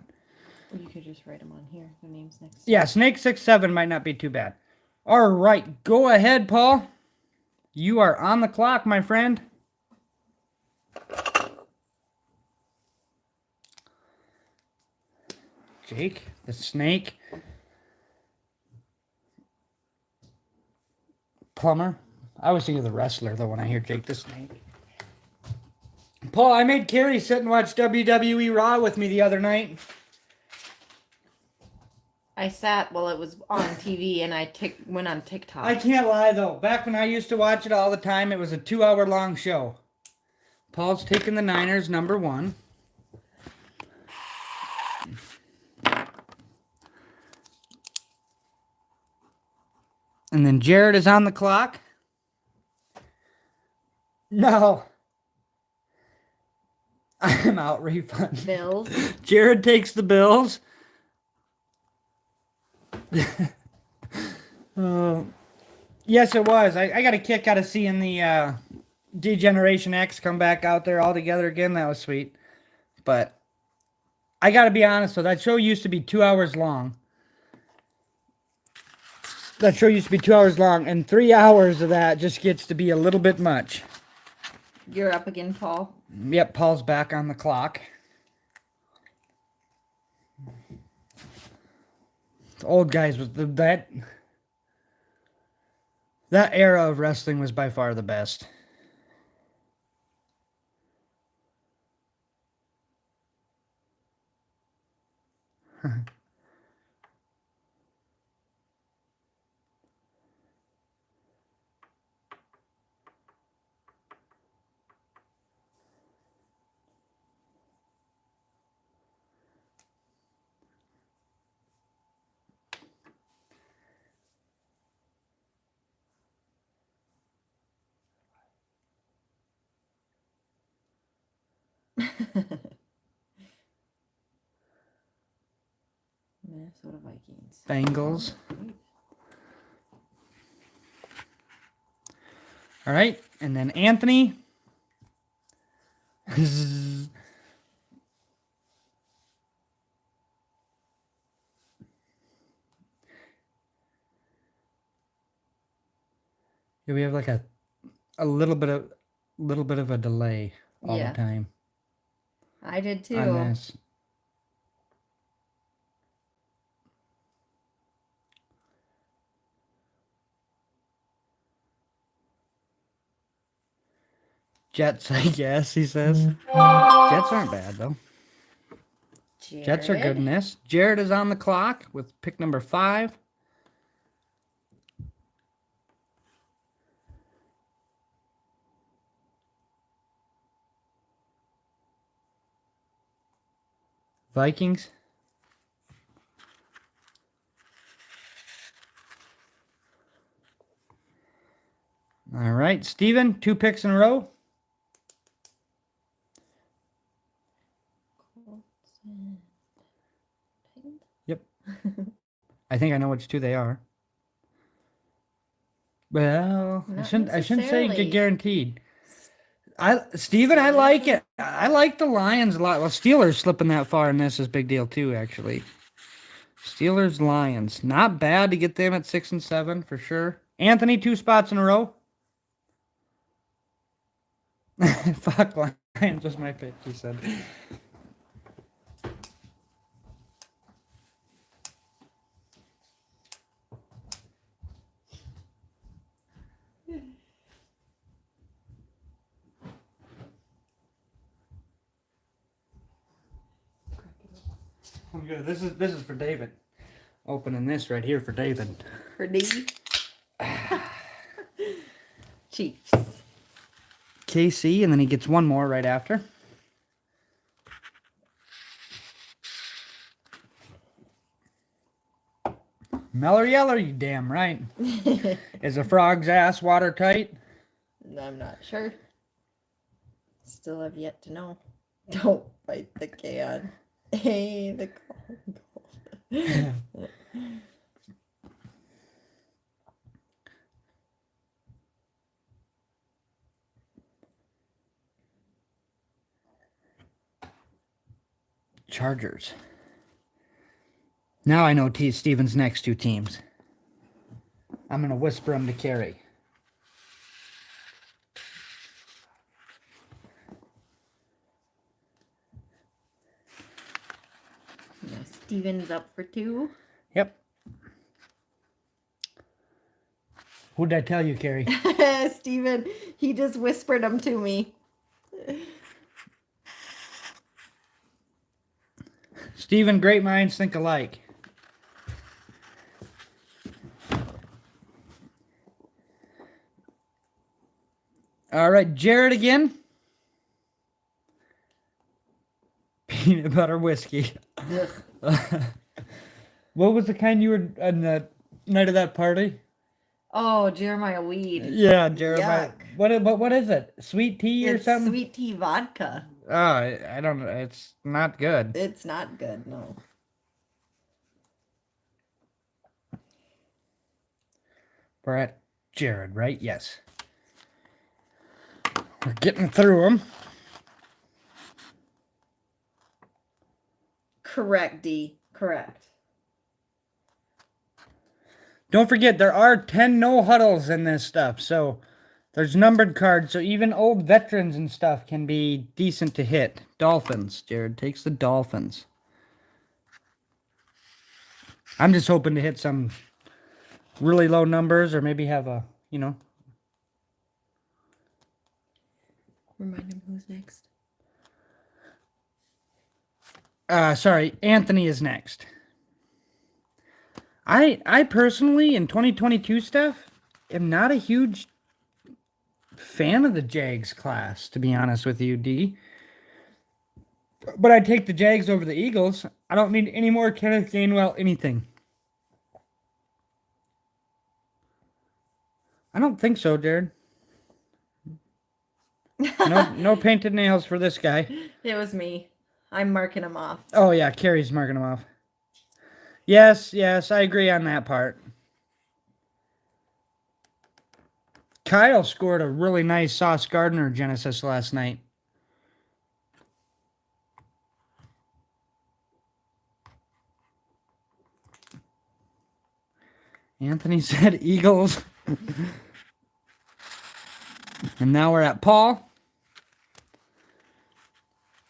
You could just write them on here. Their names next. Yeah, Snake 6-7 might not be too bad. All right, go ahead, Paul. You are on the clock, my friend. Jake, the snake. Plumber. I always think of the wrestler, though, when I hear Jake the Snake. Paul, I made Carrie sit and watch WWE Raw with me the other night. I sat while it was on TV and I went on TikTok. I can't lie, though. Back when I used to watch it all the time, it was a 2-hour-long show. Paul's taking the Niners, number 1. And then Jared is on the clock. No. I'm out, refund. Bills. Jared takes the Bills. Yes, it was. I got a kick out of seeing the D-Generation X come back out there all together again. That was sweet. But I got to be honest, though. That show used to be 2 hours long. That show used to be 2 hours long, and 3 hours of that just gets to be a little bit much. You're up again, Paul. Yep, Paul's back on the clock. The old guys was that era of wrestling was by far the best. Minnesota Vikings. Bengals. All right, and then Anthony. Yeah, we have like a little bit of a delay all Yeah. the time I did too. on this. Jets, I guess, he says. Jets aren't bad, though. Jets are good in this. Jared is on the clock with pick number 5. Vikings. All right, Steven, 2 picks in a row. Yep. I think I know which 2 they are. Well, I Not shouldn't say necessarily. guaranteed. Steven, I like it. I like the Lions a lot. Well, Steelers slipping that far in this is a big deal too, actually. Steelers, Lions. Not bad to get them at 6 and 7 for sure. Anthony, 2 spots in a row. Fuck, Lions was my pick, he said. I'm good. This is for David. Opening this right here for David. For D. Chiefs. KC, and then he gets one more right after. Meller Yeller, you damn right. Is a frog's ass watertight? I'm not sure. Still have yet to know. Don't fight the can. Hey, the cold. Chargers. Now I know Steven's next 2 teams. I'm going to whisper them to Carrie. Now Steven's up for 2. Yep. Who did I tell you, Carrie? Steven, he just whispered them to me. Steven, great minds think alike. All right, Jared again. Peanut butter whiskey. What was the kind you were on the night of that party? Oh, Jeremiah Weed. Yeah, Jeremiah. Yuck. What is it? Sweet tea or It's something? sweet tea vodka. Oh, I don't know. It's not good. It's not good, no. We're at Jared, right? Yes. We're getting through them. Correct, D. Correct. Don't forget, there are 10 no huddles in this stuff, so there's numbered cards, so even old veterans and stuff can be decent to hit. Dolphins. Jared takes the Dolphins. I'm just hoping to hit some really low numbers or maybe have a, Remind him who's next. Sorry, Anthony is next. I personally, in 2022 stuff, am not a huge fan of the Jags class, to be honest with you, D. But I'd take the Jags over the Eagles. I don't need any more Kenneth Gainwell anything. I don't think so, Jared. No painted nails for this guy. It was me. I'm marking them off. Oh yeah, Carrie's marking them off. Yes, I agree on that part. Kyle scored a really nice Sauce Gardner Genesis last night. Anthony said Eagles. And now we're at Paul.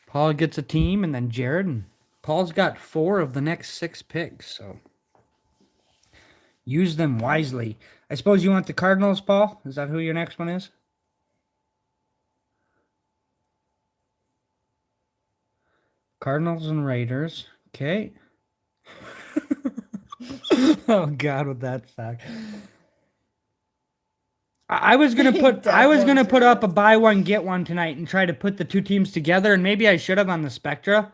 Paul gets a team, and then Jared. And Paul's got 4 of the next 6 picks, so use them wisely. I suppose you want the Cardinals, Paul? Is that who your next one is? Cardinals and Raiders. Okay. Oh God, would that suck? I was gonna put up a buy one get one tonight and try to put the 2 teams together, and maybe I should have on the Spectra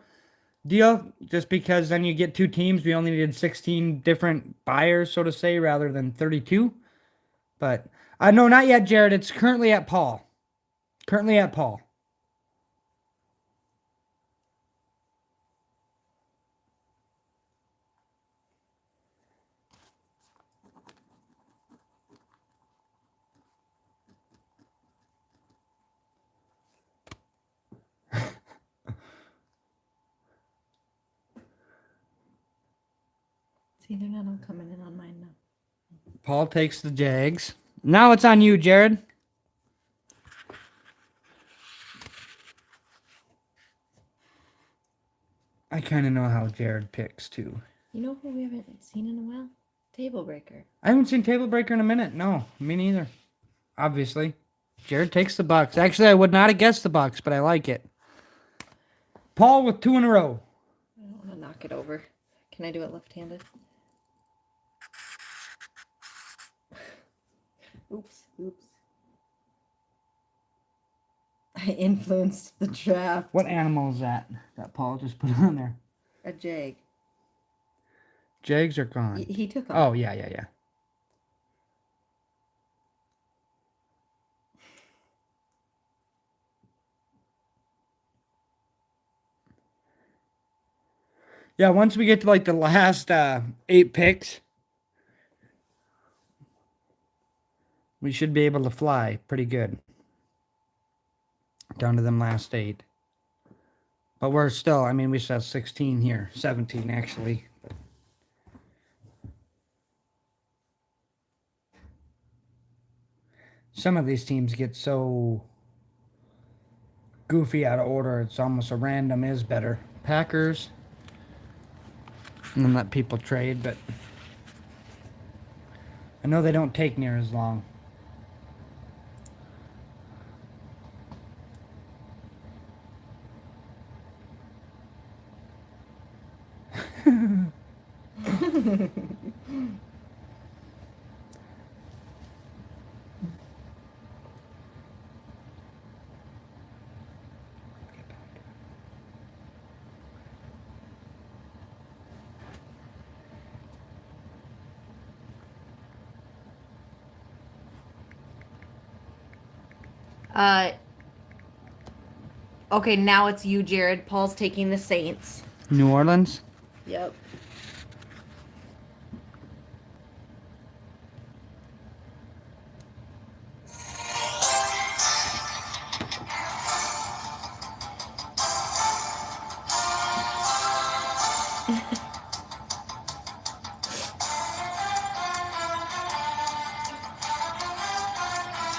deal, just because then you get 2 teams. We only needed 16 different buyers, so to say, rather than 32. But no, not yet, Jared. It's currently at Paul. Currently at Paul. See, they're not all coming in on mine now. Paul takes the Jags. Now it's on you, Jared. I kind of know how Jared picks, too. You know who we haven't seen in a while? Table Breaker. I haven't seen Table Breaker in a minute. No, me neither. Obviously. Jared takes the Bucks. Actually, I would not have guessed the Bucks, but I like it. Paul with 2 in a row. I don't want to knock it over. Can I do it left-handed? Oops. I influenced the draft. What animal is that Paul just put on there? A jag. Jags are gone. He took them. Oh, yeah. Yeah, once we get to like the last 8 picks, we should be able to fly pretty good. Down to them last 8. But we're still, I mean, we still have 16 here. 17, actually. Some of these teams get so goofy out of order, it's almost a random is better. Packers. And then let people trade, but I know they don't take near as long. Okay, now it's you, Jared. Paul's taking the Saints. New Orleans? Yep.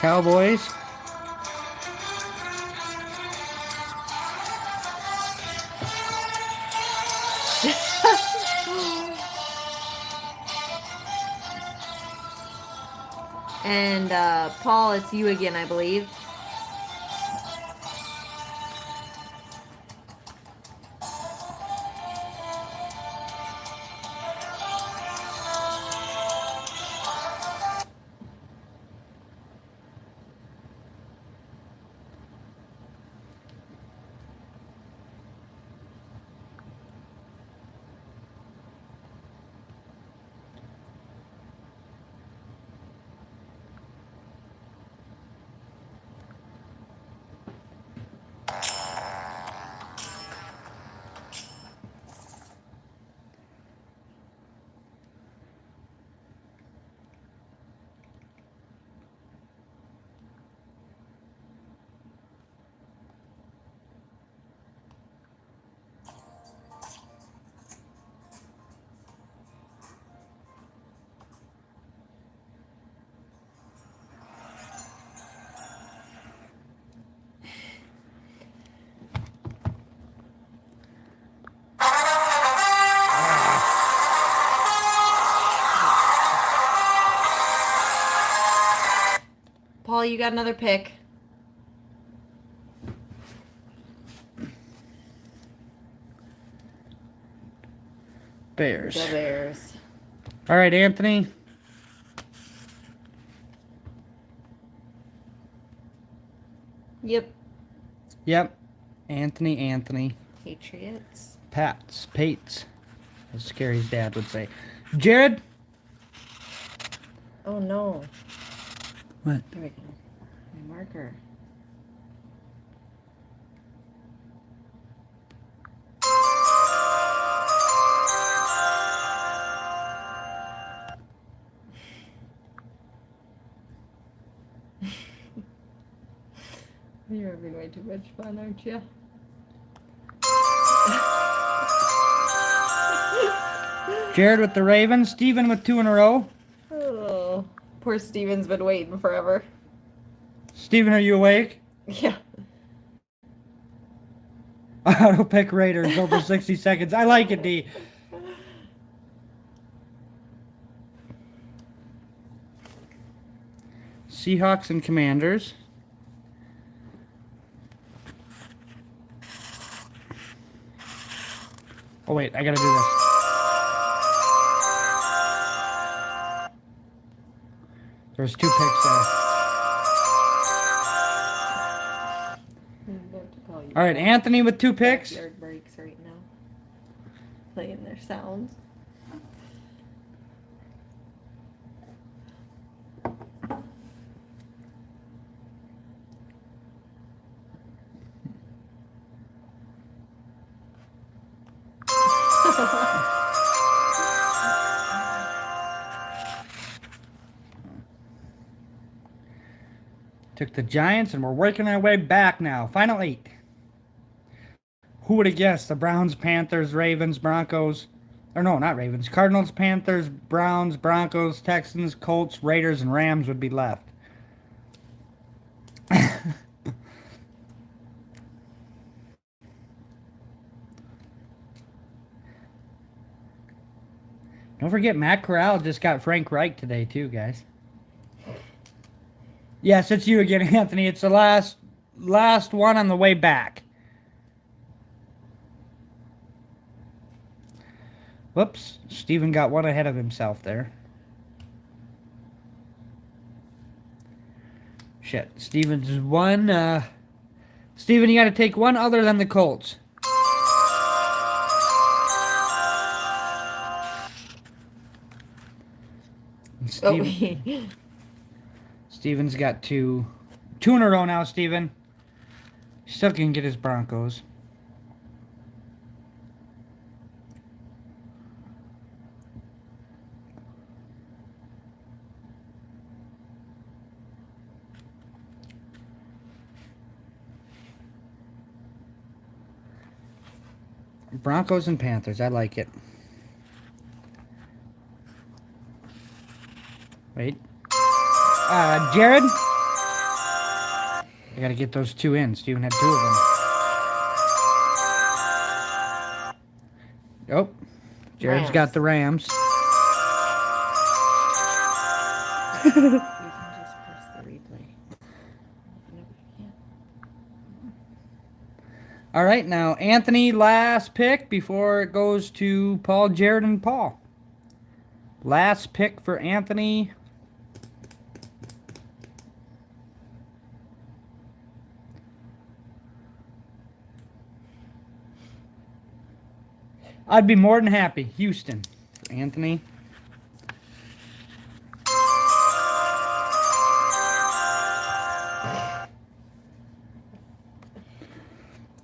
Cowboys? And Paul, it's you again, I believe. Paul, you got another pick. Bears. The Bears. All right, Anthony. Yep. Yep. Anthony. Patriots. Pates, as Scary's dad would say. Jared. Oh no. What? Here we go. My marker. You're having way too much fun, aren't you? Jared with the Ravens. Steven with 2 in a row. Oh, poor Steven's been waiting forever. Steven, are you awake? Yeah. Auto pick Raiders over 60 seconds. I like it, D. Seahawks and Commanders. Oh, wait. I got to do this. There's 2 picks there. All right, Anthony with 2 picks. Backyard breaks right now. Playing their sounds. Took the Giants, and we're working our way back now. Final 8. Who would have guessed the Browns, Panthers, Ravens, Broncos, or no, not Ravens, Cardinals, Panthers, Browns, Broncos, Texans, Colts, Raiders, and Rams would be left. Don't forget, Matt Corral just got Frank Reich today, too, guys. Yes, it's you again, Anthony. It's the last one on the way back. Whoops. Steven got one ahead of himself there. Shit. Steven's one. Steven, you got to take one other than the Colts. Steven, Steven's got 2. 2 in a row now, Steven. Still can get his Broncos. Broncos and Panthers. I like it. Wait. Jared? I gotta get those 2 in. Steven had 2 of them. Oh. Jared's got the Rams. You can just press the replay. Nope, you can't. All right, now Anthony, last pick before it goes to Paul, Jared, and Paul. Last pick for Anthony. I'd be more than happy. Houston. For Anthony.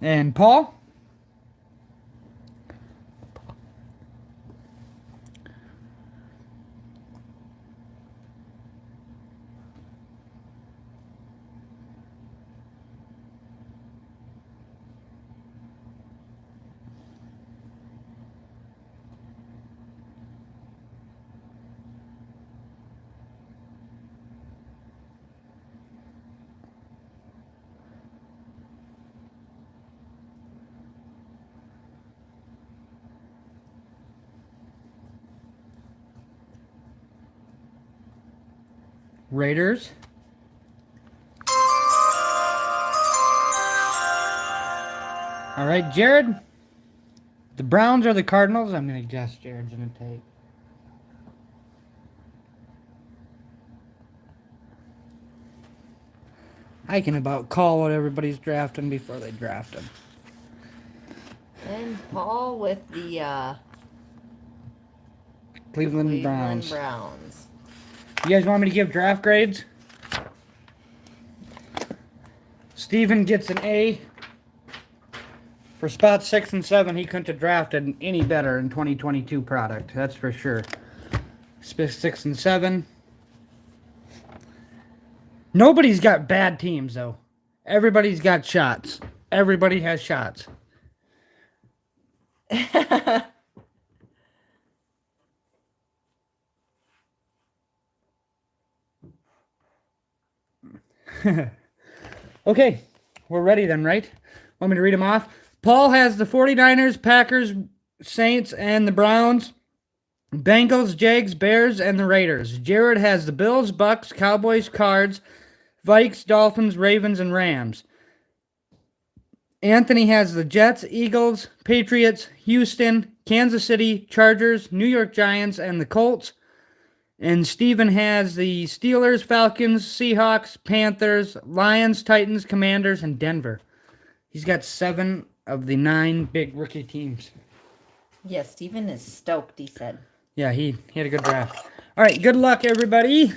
And Paul? Raiders. All right, Jared. The Browns or the Cardinals? I'm going to guess Jared's going to take. I can about call what everybody's drafting before they draft them. And Paul with the Cleveland Browns. Browns. You guys want me to give draft grades? Steven gets an A. For spots 6 and 7, he couldn't have drafted any better in 2022 product. That's for sure. 6 and 7. Nobody's got bad teams, though. Everybody's got shots. Everybody has shots. Okay, we're ready then, right? Want me to read them off? Paul has the 49ers, Packers, Saints, and the Browns. Bengals, Jags, Bears, and the Raiders. Jared has the Bills, Bucks, Cowboys, Cards, Vikes, Dolphins, Ravens, and Rams. Anthony has the Jets, Eagles, Patriots, Houston, Kansas City, Chargers, New York Giants, and the Colts. And Steven has the Steelers, Falcons, Seahawks, Panthers, Lions, Titans, Commanders, and Denver. He's got 7 of the 9 big rookie teams. Yeah, Steven is stoked, he said. Yeah, he had a good draft. All right, good luck, everybody.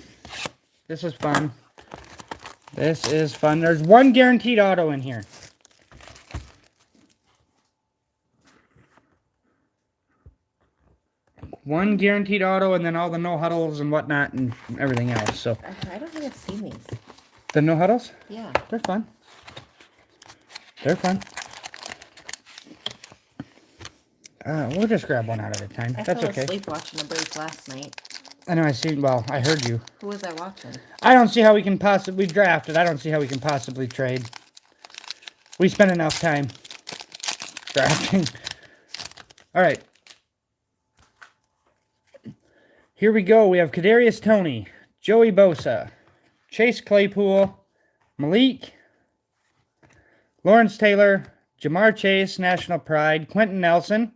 This is fun. This is fun. There's one guaranteed auto in here. One guaranteed auto, and then all the no huddles and whatnot and everything else. So I don't think I've seen these. the no huddles, Yeah. they're fun. They're fun. We'll just grab one out at a time. I That's fell okay. asleep watching a break last night. I know. I heard you. Who was I watching? I don't see how we can possibly draft it. I don't see how we can possibly trade. We spend enough time drafting. All right. Here we go. We have Kadarius Toney, Joey Bosa, Chase Claypool, Malik, Lawrence Taylor, Jamar Chase, National Pride, Quentin Nelson.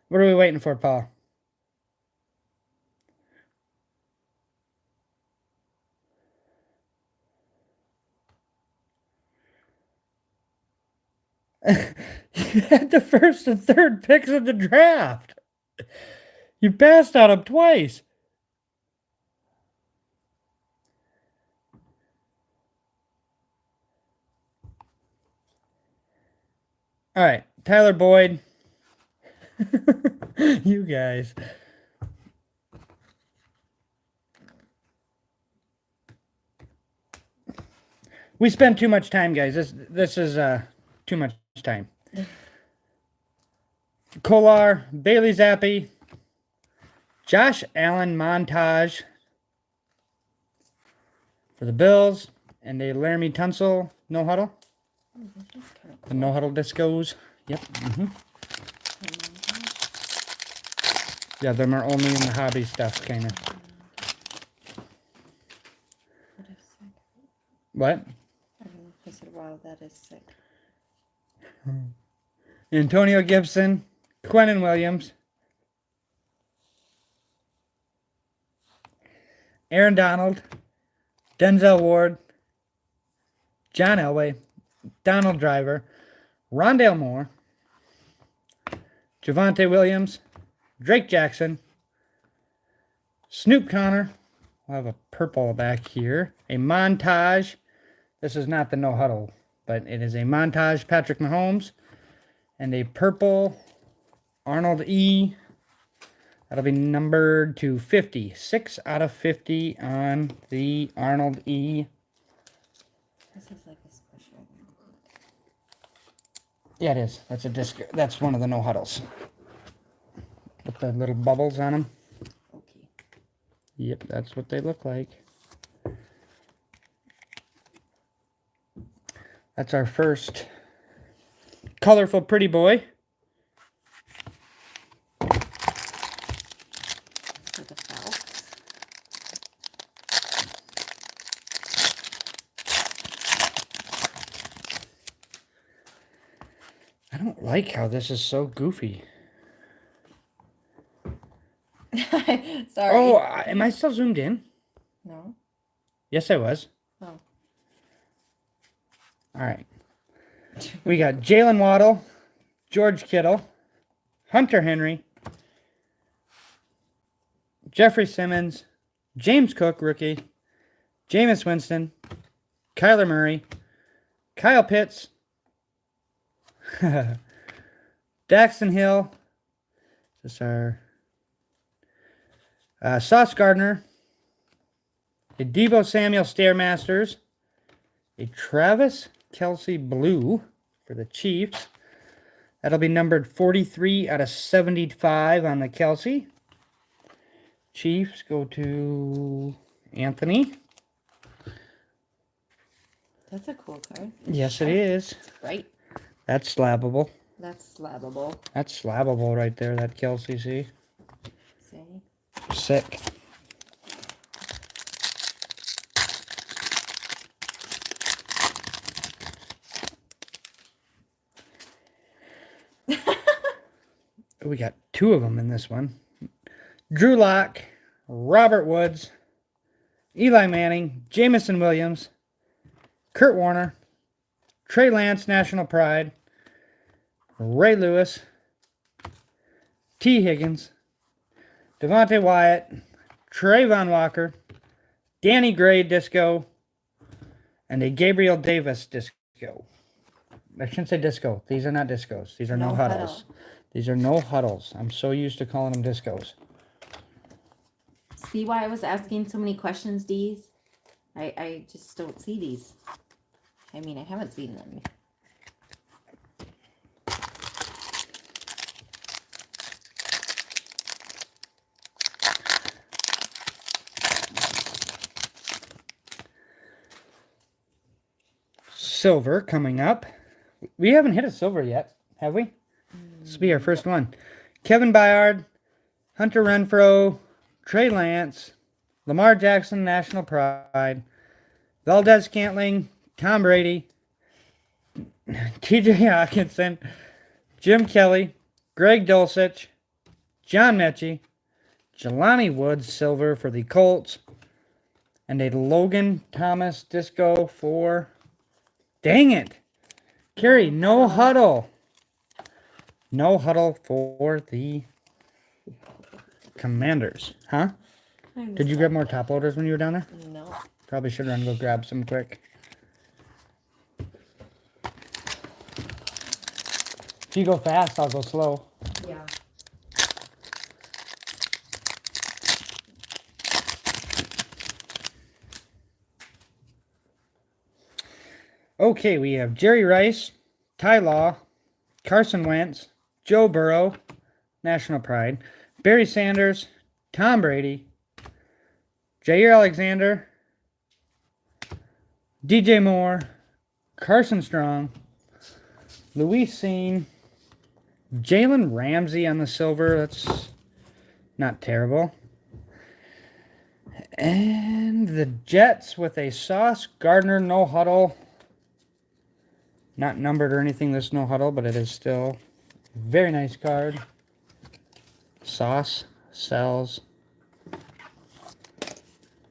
What are we waiting for, Paul? You had the first and third picks of the draft. You passed on them twice. All right, Tyler Boyd. You guys. We spend too much time, guys. This is too much time. Kolar, Bailey Zappi, Josh Allen montage for the Bills, and a Laramie Tunsil no huddle. The no huddle discos. Yep. Yeah, them are only in the hobby stuff, kind of. What? I said, wow, that is sick. Antonio Gibson, Quinnen Williams, Aaron Donald, Denzel Ward, John Elway, Donald Driver, Rondale Moore, Javonte Williams, Drake Jackson, Snoop Connor. We'll have a purple back here. A montage. This is not the no huddle, but it is a montage Patrick Mahomes. And a purple Arnold E. That'll be numbered to 50. 6 out of 50 on the Arnold E. This is like a special. Yeah, it is. That's a disc. That's one of the no huddles. With the little bubbles on them. Okay. Yep, that's what they look like. That's our first colorful pretty boy. For the Falcons. I don't like how this is so goofy. Sorry. Oh, am I still zoomed in? No. Yes, I was. Oh. All right. We got Jalen Waddle, George Kittle, Hunter Henry, Jeffrey Simmons, James Cook, rookie, Jameis Winston, Kyler Murray, Kyle Pitts, Daxton Hill, this is our Sauce Gardner, a Deebo Samuel Stairmasters, a Travis Kelsey Blue for the Chiefs. That'll be numbered 43 out of 75 on the Kelsey. Chiefs go to Anthony. That's a cool card. Yes, it is. Right. That's slabbable. That's slabbable. That's slabbable right there, that Kelsey, see? See? Sick. We got two of them in this one. Drew Lock, Robert Woods, Eli Manning, Jamison Williams, Kurt Warner, Trey Lance, National Pride, Ray Lewis, T. Higgins, Devontae Wyatt, Trayvon Walker, Danny Gray disco, and a Gabriel Davis disco. I shouldn't say disco. These are not discos. These are no huddles. Huddle. These are no huddles. I'm so used to calling them discos. See why I was asking so many questions, Dees? I just don't see these. I mean, I haven't seen them. Silver coming up. We haven't hit a silver yet, have we? This will be our first one. Kevin Byard, Hunter Renfrow, Trey Lance, Lamar Jackson, National Pride, Valdez Scantling, Tom Brady, TJ Hawkinson, Jim Kelly, Greg Dulcich, John Mechie, Jelani Woods silver for the Colts, and a Logan Thomas disco for... Dang it! Carrie, no huddle. No huddle for the Commanders. Huh? Did you grab more top loaders when you were down there? No. Probably should run and go grab some quick. If you go fast, I'll go slow. Yeah. Okay, we have Jerry Rice, Ty Law, Carson Wentz, Joe Burrow, National Pride, Barry Sanders, Tom Brady, Jair Alexander, DJ Moore, Carson Strong, Luis Seen, Jalen Ramsey on the silver. That's not terrible. And the Jets with a Sauce Gardner no huddle. Not numbered or anything, this no huddle, but it is still a very nice card. Sauce sells.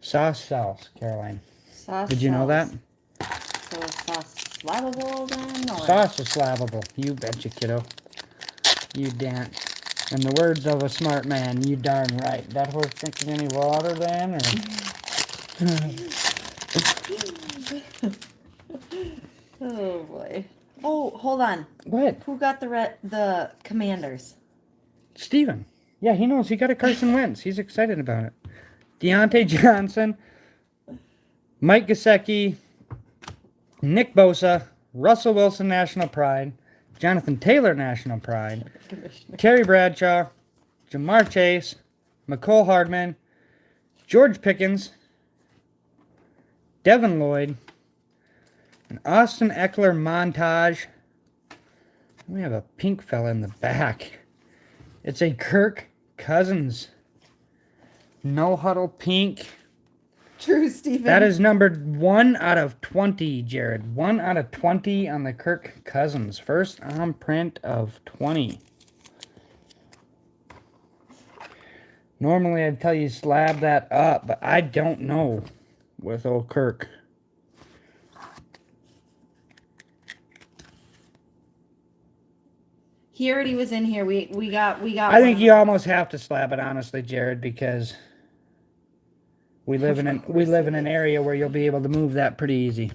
Sauce sells, Caroline. Sauce Did you know that? So is sauce slabbable then? Or? Sauce is slabbable. You betcha, kiddo. You dance. In the words of a smart man, you darn right. That horse drinking any water then? Or... Oh boy. Oh, hold on. What? Who got the Commanders? Steven. Yeah, he knows. He got a Carson Wentz. He's excited about it. Deontay Johnson, Mike Gesicki, Nick Bosa, Russell Wilson, National Pride, Jonathan Taylor, National Pride, Terry Bradshaw, Jamar Chase, McCole Hardman, George Pickens, Devin Lloyd, an Austin Eckler montage. We have a pink fella in the back. It's a Kirk Cousins no huddle pink True, Stephen. That is numbered 1 out of 20, Jared. 1 out of 20 on the Kirk Cousins. First on print of 20. Normally I'd tell you slab that up, but I don't know with old Kirk. He already was in here. We got. I think you almost have to slab it, honestly, Jared, because we live in an area where you'll be able to move that pretty easy.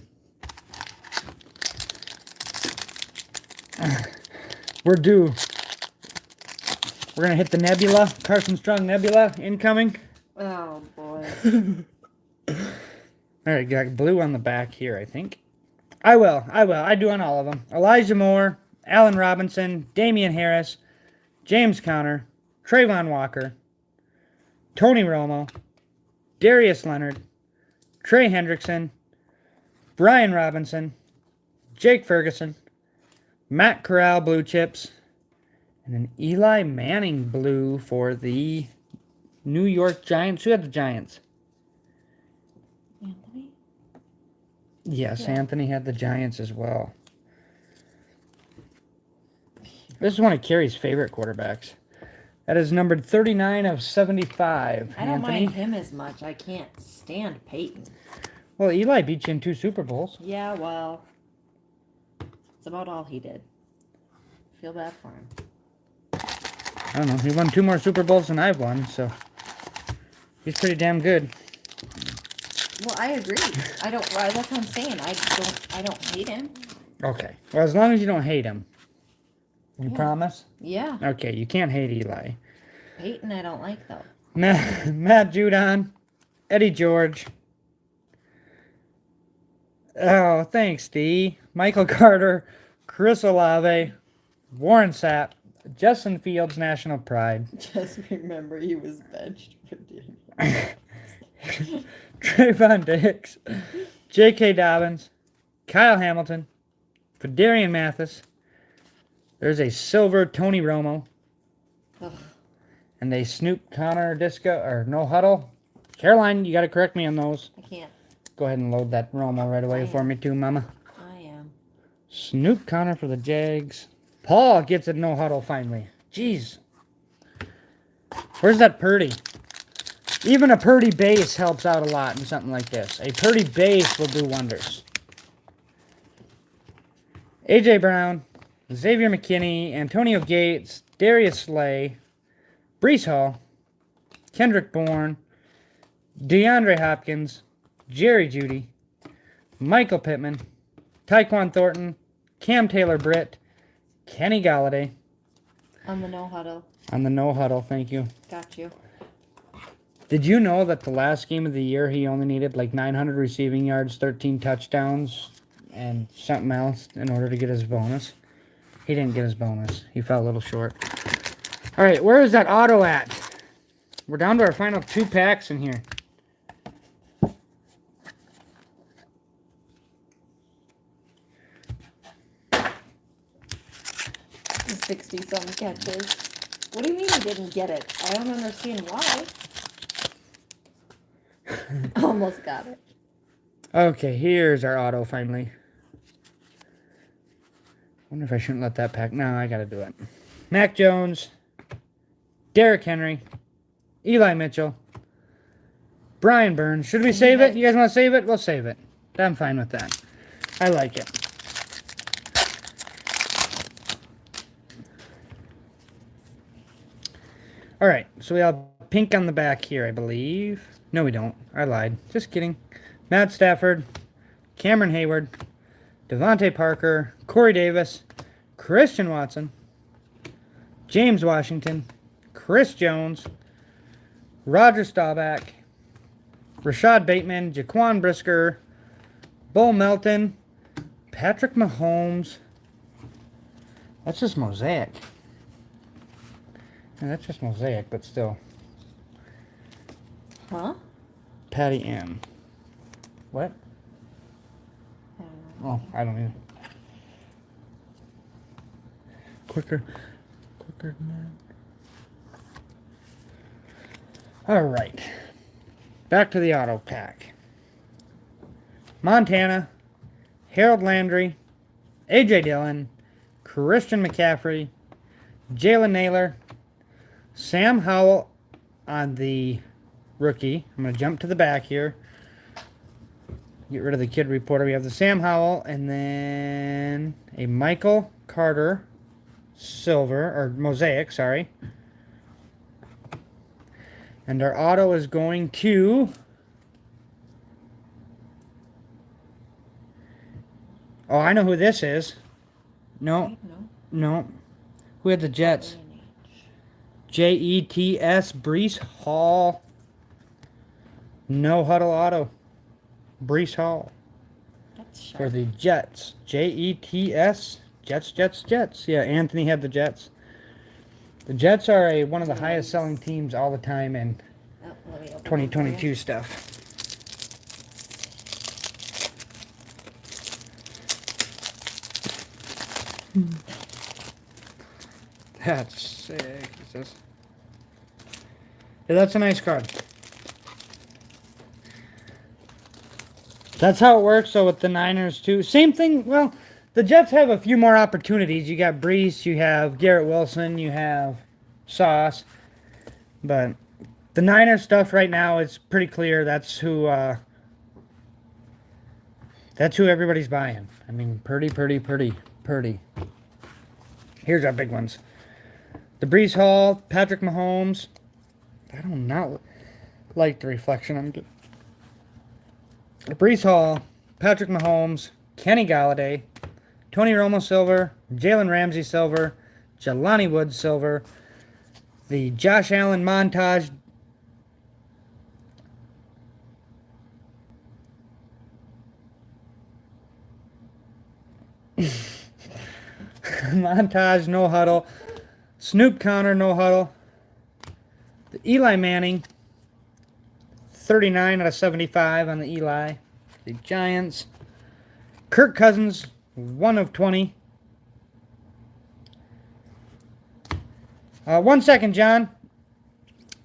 We're due. We're gonna hit the Nebula, Carson Strong Nebula incoming. Oh boy. All right, got blue on the back here, I think. I will. I do on all of them. Elijah Moore, Allen Robinson, Damian Harris, James Conner, Trayvon Walker, Tony Romo, Darius Leonard, Trey Hendrickson, Brian Robinson, Jake Ferguson, Matt Corral blue chips, and an Eli Manning blue for the New York Giants. Who had the Giants? Anthony? Yes, Yeah. Anthony had the Giants as well. This is one of Kerry's favorite quarterbacks. That is numbered 39 of 75. I don't Anthony. mind him as much. I can't stand Peyton. Well, Eli beat you in 2 Super Bowls. Yeah, well, it's about all he did. Feel bad for him. I don't know. He won 2 more Super Bowls than I've won, so he's pretty damn good. Well, I agree. That's what I'm saying. I don't hate him. Okay. Well, as long as you don't hate him. You Yeah. promise? Yeah. Okay, you can't hate Eli. Peyton, I don't like though. Matt Judon, Eddie George. Oh, thanks, D. Michael Carter, Chris Olave, Warren Sapp, Justin Fields, National Pride. Just remember he was benched for Daniel. Trayvon Diggs, J.K. Dobbins, Kyle Hamilton, Fedarian Mathis. There's a silver Tony Romo. Ugh. And a Snoop Connor Disco, or No Huddle. Caroline, you got to correct me on those. I can't. Go ahead and load that Romo right away for me too, Mama. I am. Snoop Connor for the Jags. Paul gets a No Huddle finally. Jeez. Where's that Purdy? Even a Purdy base helps out a lot in something like this. A Purdy base will do wonders. A.J. Brown, Xavier McKinney, Antonio Gates, Darius Slay, Brees Hall, Kendrick Bourne, DeAndre Hopkins, Jerry Jeudy, Michael Pittman, Tyquan Thornton, Cam Taylor-Britt, Kenny Galladay. On the no huddle. On the No Huddle, thank you. Got you. Did you know that the last game of the year he only needed like 900 receiving yards, 13 touchdowns, and something else in order to get his bonus? He didn't get his bonus. He fell a little short. All right, where is that auto at? We're down to our final 2 packs in here. 60-some catches. What do you mean he didn't get it? I don't understand why. Almost got it. Okay, here's our auto finally. Wonder if I shouldn't let that pack. No, I gotta do it. Mac Jones, Derrick Henry, Eli Mitchell, Brian Burns. Should we save it? You guys want to save it? We'll save it. I'm fine with that. I like it. All right, so we have pink on the back here, I believe. No, we don't. I lied. Just kidding. Matt Stafford, Cameron Hayward, Devontae Parker, Corey Davis, Christian Watson, James Washington, Chris Jones, Roger Staubach, Rashad Bateman, Jaquan Brisker, Bo Melton, Patrick Mahomes. That's just mosaic. Yeah, that's just mosaic, but still. Huh? Patty M. What? Oh, I don't know. Quicker than that. All right. Back to the auto pack. Montana, Harold Landry, A.J. Dillon, Christian McCaffrey, Jalen Naylor, Sam Howell on the rookie. I'm going to jump to the back here. Get rid of the kid reporter. We have the Sam Howell and then a Michael Carter silver, or mosaic, sorry. And our auto is going to... Oh, I know who this is. No, no. Who had the Jets? Jets, Brees Hall. No huddle auto. Brees Hall. That's sharp. For the Jets. Jets. Jets. Yeah, Anthony had the Jets. The Jets are one of the highest selling teams all the time in Oh, let me open it for 2022 you. stuff. That's sick. Is this? Yeah, that's a nice card. That's how it works. So with the Niners too, same thing. Well, the Jets have a few more opportunities. You got Brees, you have Garrett Wilson, you have Sauce, but the Niners stuff right now is pretty clear. That's who everybody's buying. I mean, Purdy. Here's our big ones. The Brees Hall, Patrick Mahomes. I do not like the reflection I'm getting. The Brees Hall, Patrick Mahomes, Kenny Galladay, Tony Romo silver, Jalen Ramsey silver, Jelani Woods silver, the Josh Allen montage. Montage, no huddle. Snoop Connor, no huddle. The Eli Manning, 39 out of 75 on the Eli. The Giants. Kirk Cousins, 1 of 20. 1 second, John.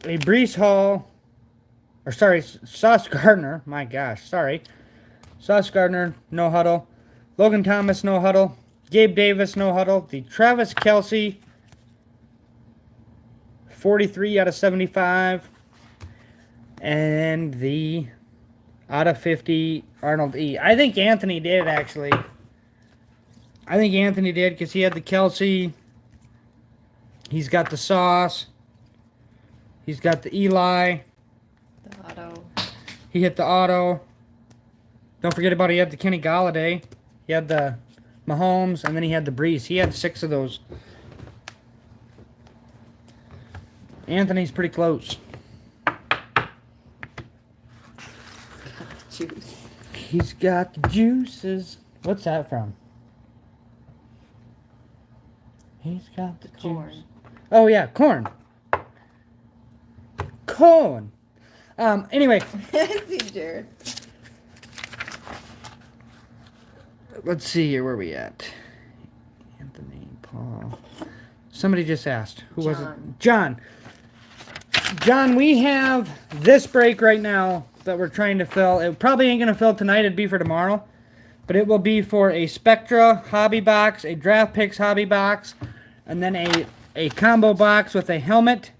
A Brees Hall. Or sorry, Sauce Gardner. My gosh, sorry. Sauce Gardner, no huddle. Logan Thomas, no huddle. Gabe Davis, no huddle. The Travis Kelce, 43 out of 75. And the out of 50, Arnold E. I think Anthony did, actually. I think Anthony did because he had the Kelce. He's got the Sauce. He's got the Eli. The auto. He hit the auto. Don't forget about he had the Kenny Galladay. He had the Mahomes, and then he had the Brees. He had 6 of those. Anthony's pretty close. Juice. He's got the juices. What's that from? He's got the Corn. juice. Oh, yeah, corn. Corn. Anyway, See, Jared. let's see here. Where are we at? Anthony, Paul. Somebody just asked. Who was it? John. John, we have this break right now that we're trying to fill. It probably ain't going to fill tonight. It'd be for tomorrow. But it will be for a Spectra hobby box, a Draft Picks hobby box, and then a combo box with a helmet.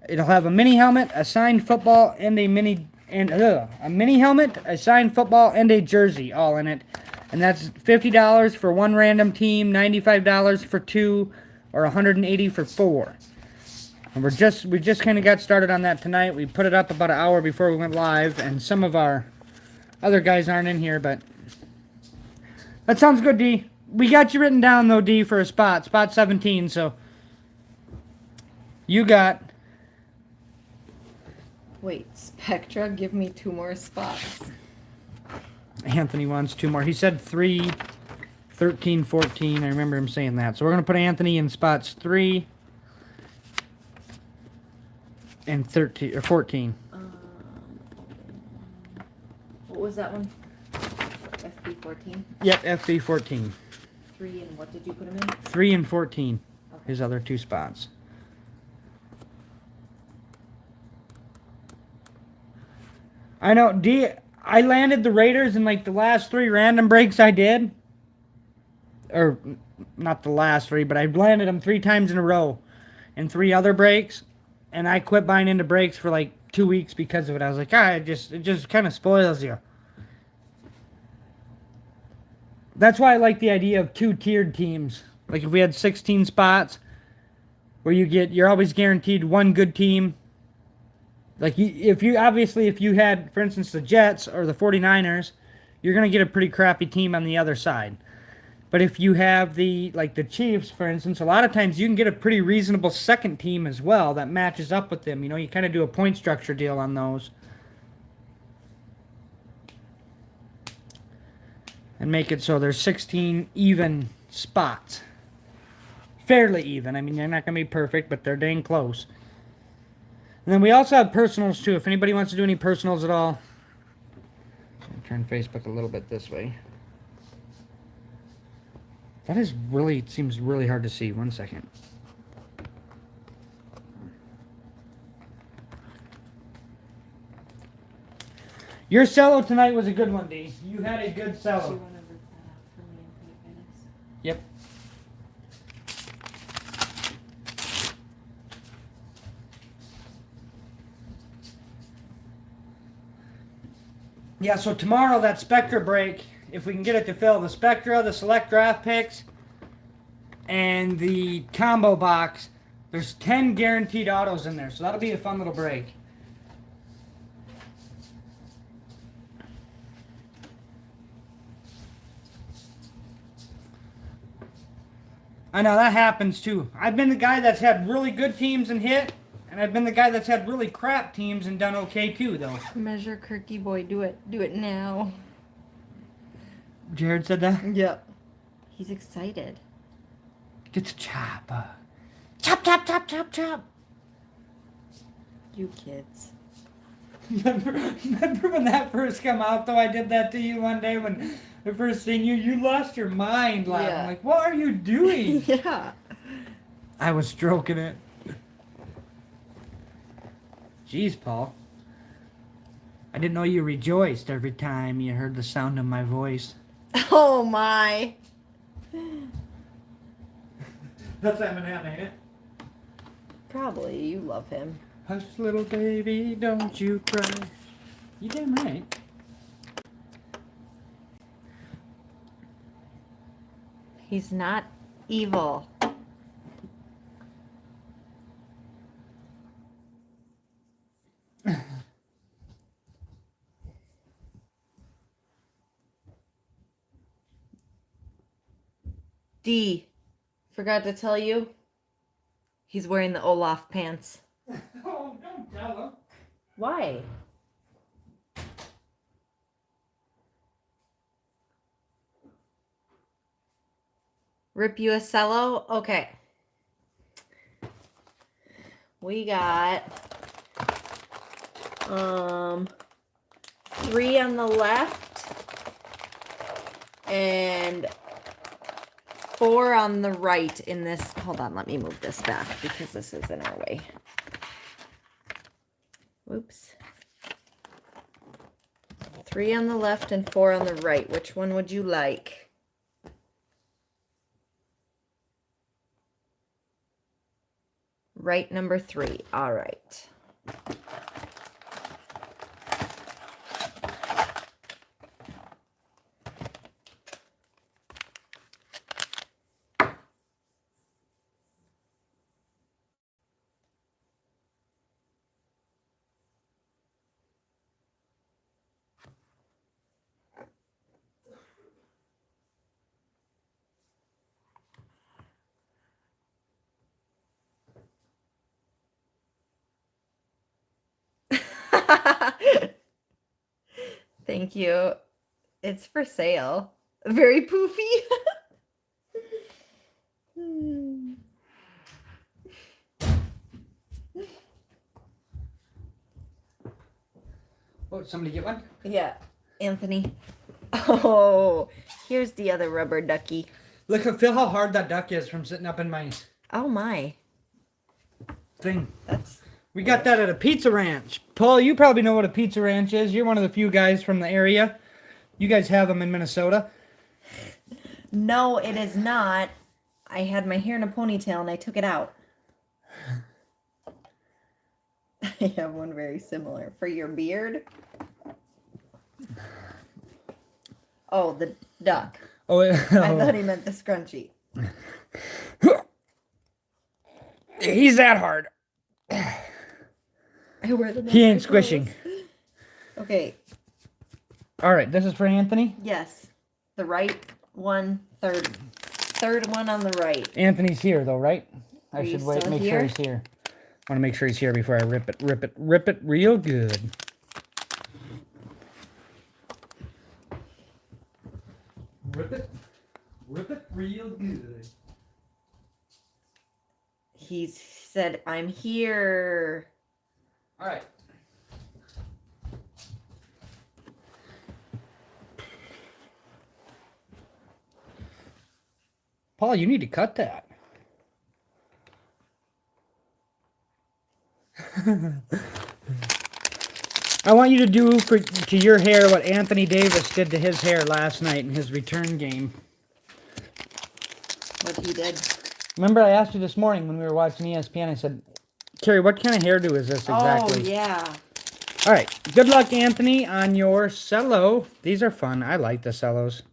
It'll have a mini helmet, a signed football, and a mini helmet, a signed football, and a jersey all in it. And that's $50 for one random team, $95 for 2, or $180 for 4. And we just kind of got started on that tonight. We put it up about an hour before we went live, and some of our other guys aren't in here, but that sounds good, D. We got you written down though, D, for a spot 17. So you got. Wait, Spectra, give me 2 more spots. Anthony wants 2 more. He said 3, 13, 14. I remember him saying that. So we're gonna put Anthony in spots 3 and 13 or 14. What was that one? FB14? Yep, FB 14. 3 and what did you put him in? 3 and 14. Okay. His other 2 spots. I know. I landed the Raiders in like the last 3 random breaks I did. Or not the last 3, but I landed them 3 times in a row and 3 other breaks. And I quit buying into breaks for like 2 weeks because of it. I was like, it just kind of spoils you. That's why I like the idea of 2 tiered teams. Like if we had 16 spots where you're always guaranteed 1 good team. Like if you had, for instance, the Jets or the 49ers, you're going to get a pretty crappy team on the other side. But if you have the Chiefs, for instance, a lot of times you can get a pretty reasonable second team as well that matches up with them. You know, you kind of do a point structure deal on those. And make it so there's 16 even spots. Fairly even. I mean, they're not going to be perfect, but they're dang close. And then we also have personals, too. If anybody wants to do any personals at all. I'll turn Facebook a little bit this way. That seems really hard to see. 1 second. Your cello tonight was a good one, D. You had a good cello. Yep. Yeah, so tomorrow, that Spectra break, if we can get it to fill, the Spectra, the select draft picks, and the combo box, there's 10 guaranteed autos in there, so that'll be a fun little break. I know, that happens too. I've been the guy that's had really good teams and hit, and I've been the guy that's had really crap teams and done okay too, though. Measure Kirky boy, do it now. Jared said that? Yep. He's excited. Get the chop. Chop, chop, chop, chop, chop. You kids. Remember when that first came out, though? I did that to you one day when the first thing you lost your mind laughing. Yeah. Like, what are you doing? Yeah. I was stroking it. Jeez, Paul. I didn't know you rejoiced every time you heard the sound of my voice. Oh my. That's Eminem, ain't it? Probably. You love him. Hush, little baby, don't you cry. You damn right. He's not evil. D. Forgot to tell you. He's wearing the Olaf pants. Oh, don't tell him. Why? Rip you a cello? Okay. We got 3 on the left and 4 on the right in this. Hold on, let me move this back because this is in our way. Whoops. 3 on the left and 4 on the right. Which one would you like? Right number 3. All right. Thank you. It's for sale. Very poofy. Oh, somebody get one? Yeah, Anthony. Oh, here's the other rubber ducky. Feel how hard that duck is from sitting up in my Oh my. thing. That's We got that at a pizza ranch. Paul, you probably know what a pizza ranch is. You're one of the few guys from the area. You guys have them in Minnesota. No, it is not. I had my hair in a ponytail and I took it out. I have one very similar. For your beard? Oh, the duck. Oh, I thought he meant the scrunchie. he's that hard. I wear them on He my ain't squishing. clothes. Okay, All right, this is for Anthony. yes. The right one, third one on the right. Anthony's here, though, right? I Are you should wait. still Make sure here? he's here. I want to make sure he's here before I rip it real good. Rip it real good. He said, I'm here. All right. Paul, you need to cut that. I want you to do to your hair what Anthony Davis did to his hair last night in his return game. What he did. Remember I asked you this morning when we were watching ESPN, I said, Carrie, what kind of hairdo is this exactly? Oh, yeah. All right. Good luck, Anthony, on your cello. These are fun. I like the cellos.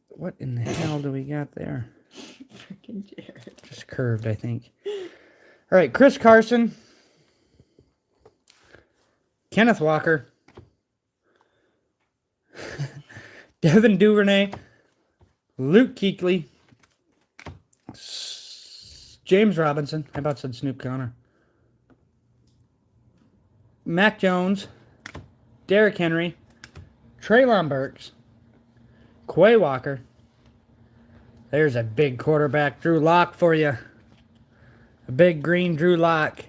What in the hell do we got there? Freaking Jared. Just curved, I think. All right. Chris Carson. Kenneth Walker. Devin Duvernay. Luke Kuechly. James Robinson. How about said Snoop Connor? Mac Jones. Derrick Henry. Treylon Burks. Quay Walker. There's a big quarterback, Drew Lock, for you. A big green Drew Lock.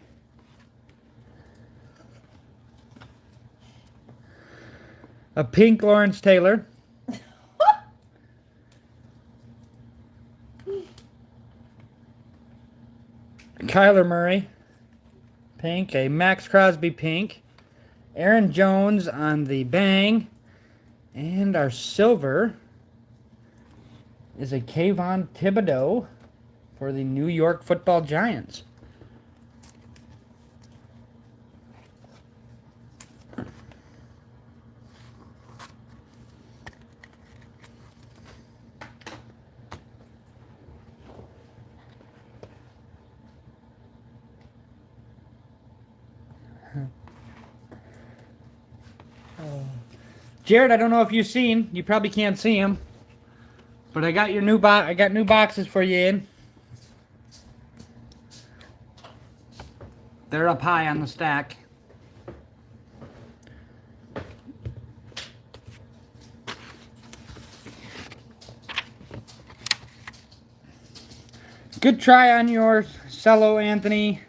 A pink Lawrence Taylor. Kyler Murray. Pink. A Max Crosby pink. Aaron Jones on the bang. And our silver is a Kayvon Thibodeau for the New York Football Giants. Jared, I don't know if you've seen. You probably can't see them, but I got your new I got new boxes for you in. They're up high on the stack. Good try on your cello, Anthony.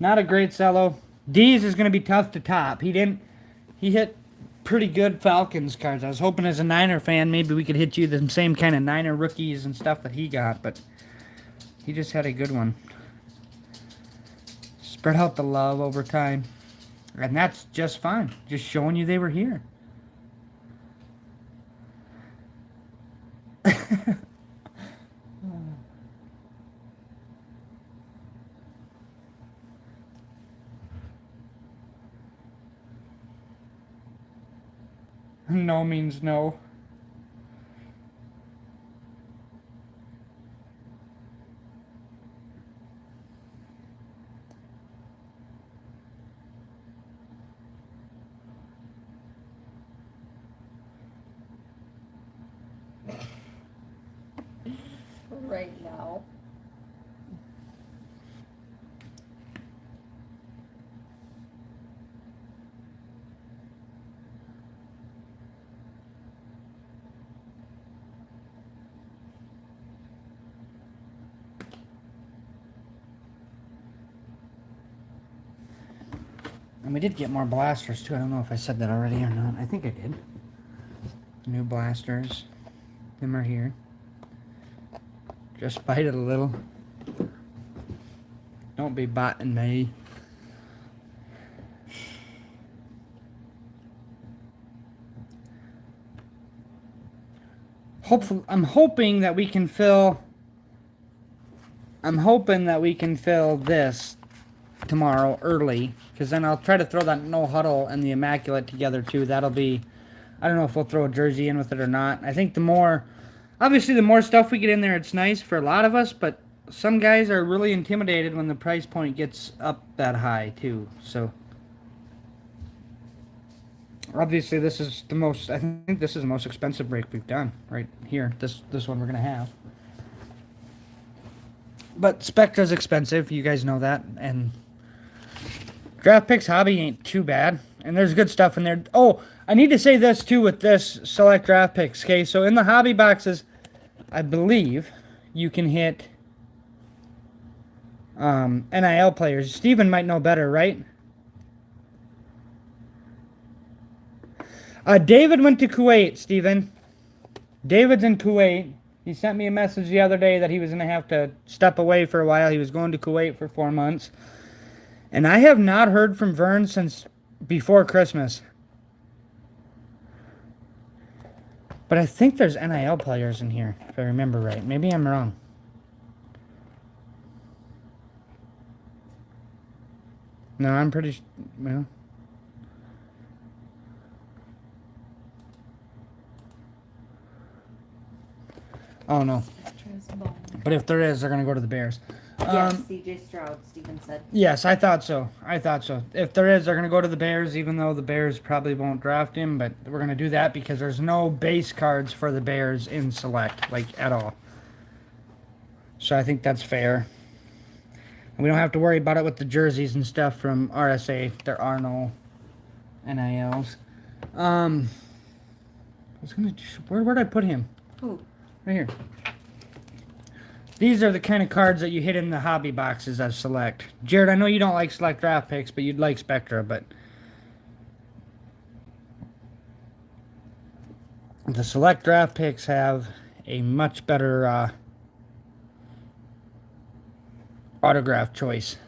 Not a great cello. D's is going to be tough to top. He hit pretty good Falcons cards. I was hoping as a Niner fan maybe we could hit you the same kind of Niner rookies and stuff that he got, but he just had a good one. Spread out the love over time. And that's just fine. Just showing you they were here. No means no. Right now. And we did get more blasters too. I don't know if I said that already or not. I think I did. New blasters. Them are here. Just bite it a little. Don't be botting me. Hopefully, I'm hoping that we can fill this tomorrow early, because then I'll try to throw that no huddle and the immaculate together too. That'll be, I don't know if we'll throw a jersey in with it or not. I think the more stuff we get in there, it's nice for a lot of us, but some guys are really intimidated when the price point gets up that high too. So obviously this is the most, I think this is the most expensive break we've done right here. This one we're gonna have. But Spectra's expensive, you guys know that, and Draft Picks Hobby ain't too bad, and there's good stuff in there. Oh, I need to say this too with this select Draft Picks, okay? So in the hobby boxes, I believe you can hit NIL players. Steven might know better, right? David went to Kuwait, Steven. David's in Kuwait. He sent me a message the other day that he was going to have to step away for a while. He was going to Kuwait for 4 months. And I have not heard from Vern since before Christmas. But I think there's NIL players in here, if I remember right. Maybe I'm wrong. No, I'm pretty... Well... Oh, no. But if there is, they're going to go to the Bears. Yes, CJ Stroud, Steven said. Yes, I thought so. If there is, they're going to go to the Bears, even though the Bears probably won't draft him. But we're going to do that because there's no base cards for the Bears in Select, like, at all. So I think that's fair. And we don't have to worry about it with the jerseys and stuff from RSA. There are no NILs. I was going to... Where'd I put him? Who? Right here. These are the kind of cards that you hit in the hobby boxes as Select. Jared, I know you don't like Select Draft Picks, but you'd like Spectra, but... The Select Draft Picks have a much better autograph choice.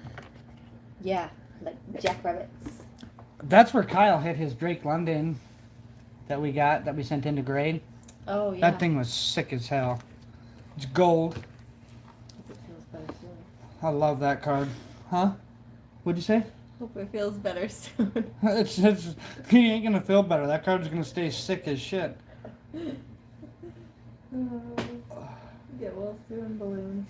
Yeah, like Jackrabbits. That's where Kyle hit his Drake London that we sent into grade. Oh, yeah. That thing was sick as hell. It's gold. Hope it feels better soon. I love that card. Huh? What'd you say? Hope it feels better soon. He ain't gonna feel better. That card's gonna stay sick as shit. Get well soon, balloon.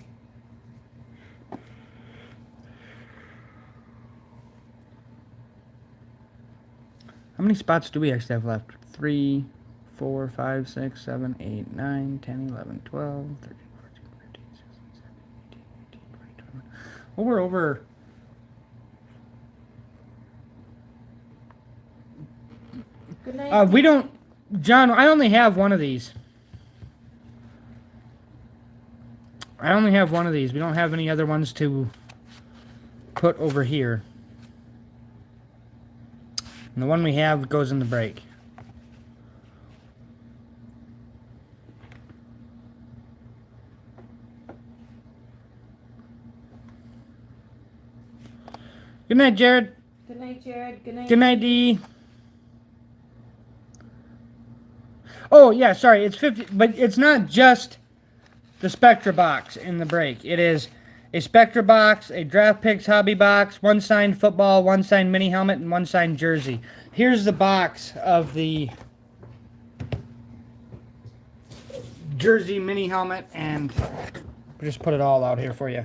How many spots do we actually have left? 3, 4, 5, 6, 7, 8, 9, 10, 11, 12, 13, 14, 15, 16, 17, 18, 19, 20, 21. Well, we're over. Good night. We don't. John, I only have one of these. I only have one of these. We don't have any other ones to put over here. And the one we have goes in the break. Good night, Jared. Good night, Jared. Good night. Good night, Dee. Oh, yeah, sorry. It's 50, but it's not just the Spectra box in the break. It is a Spectra box, a Draft Picks hobby box, one signed football, one signed mini helmet, and one signed jersey. Here's the box of the jersey, mini helmet, and we'll just put it all out here for you.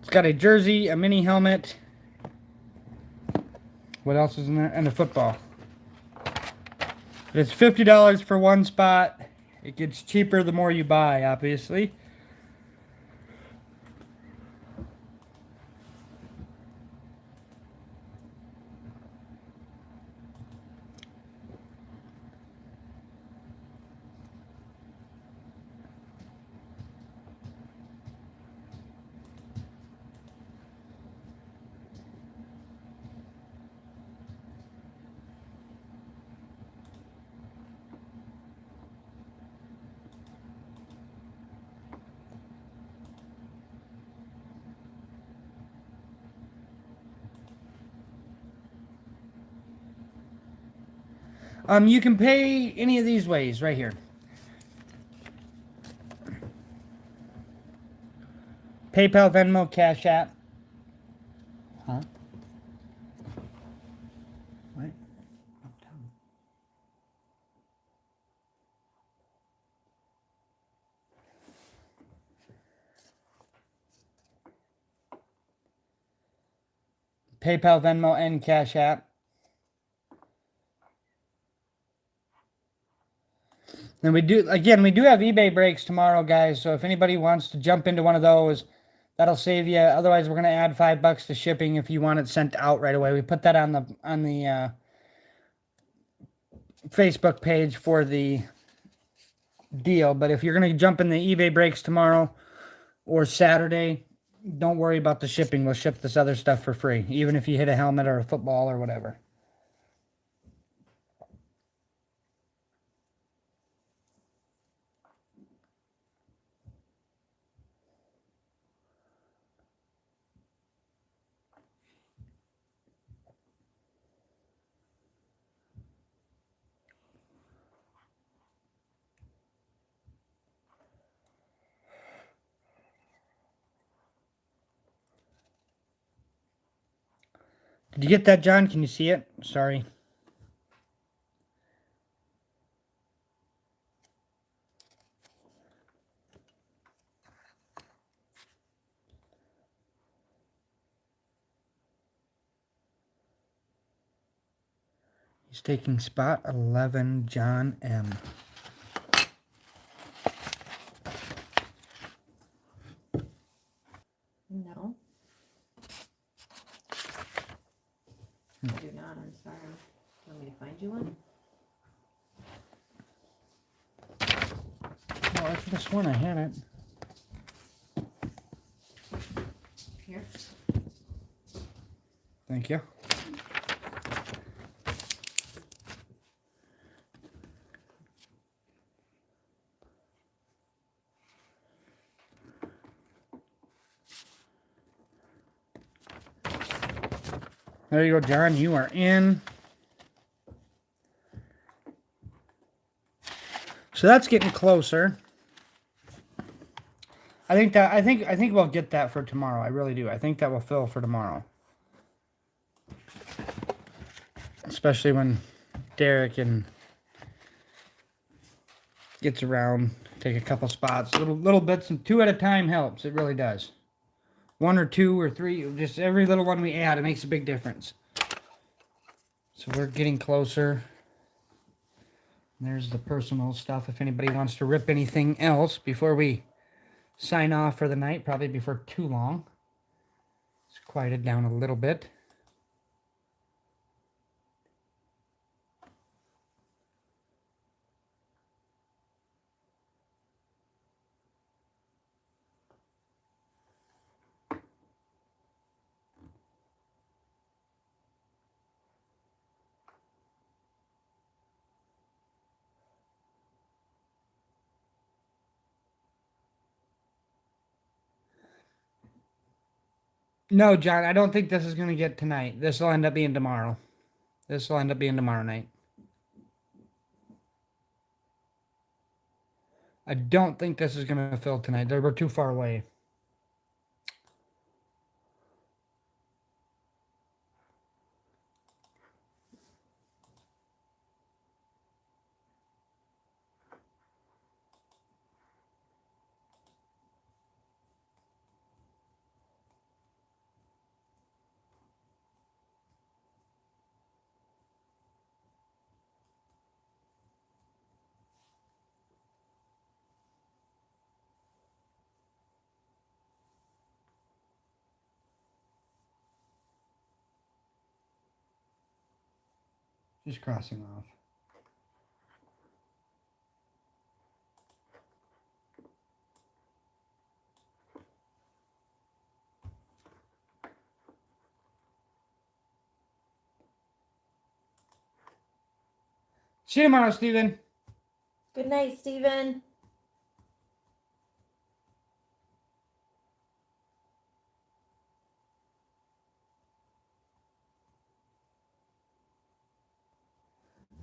It's got a jersey, a mini helmet. What else is in there? And a football. It's $50 for one spot. It gets cheaper the more you buy, obviously. You can pay any of these ways right here. PayPal, Venmo, Cash App. Huh? What? PayPal, Venmo, and Cash App. And we do have eBay breaks tomorrow, guys. So if anybody wants to jump into one of those, that'll save you. Otherwise, we're gonna add $5 to shipping if you want it sent out right away. We put that on the Facebook page for the deal. But if you're gonna jump in the eBay breaks tomorrow or Saturday, don't worry about the shipping. We'll ship this other stuff for free, even if you hit a helmet or a football or whatever. Did you get that, John? Can you see it? Sorry. He's taking spot 11, John M. No. I do not, I'm sorry. Want me to find you one? Oh, I could have sworn I had it. Here. Thank you. There you go, John. You are in. So that's getting closer. I think we'll get that for tomorrow. I really do. I think that will fill for tomorrow. Especially when Derek and gets around, take a couple spots, little bits, and 2 at a time helps. It really does. 1 or 2 or 3, just every little one we add, it makes a big difference. So we're getting closer. There's the personal stuff. If anybody wants to rip anything else before we sign off for the night, probably before too long. It's quieted down a little bit. No, John, I don't think this is going to get tonight. This will end up being tomorrow. This will end up being tomorrow night. I don't think this is going to fill tonight. We're too far away. Just crossing off. See you tomorrow, Steven. Good night, Steven.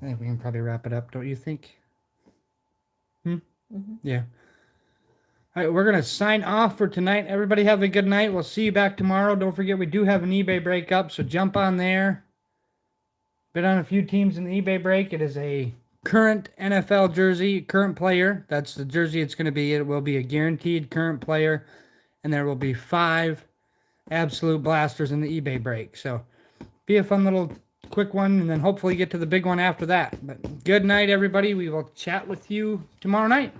I think we can probably wrap it up, don't you think? Mhm. Yeah. All right, we're going to sign off for tonight. Everybody have a good night. We'll see you back tomorrow. Don't forget, we do have an eBay breakup, so jump on there. Been on a few teams in the eBay break. It is a current NFL jersey, current player. That's the jersey it's going to be. It will be a guaranteed current player, and there will be 5 absolute blasters in the eBay break. So be a fun little quick one, and then hopefully get to the big one after that. But good night, everybody. We will chat with you tomorrow night.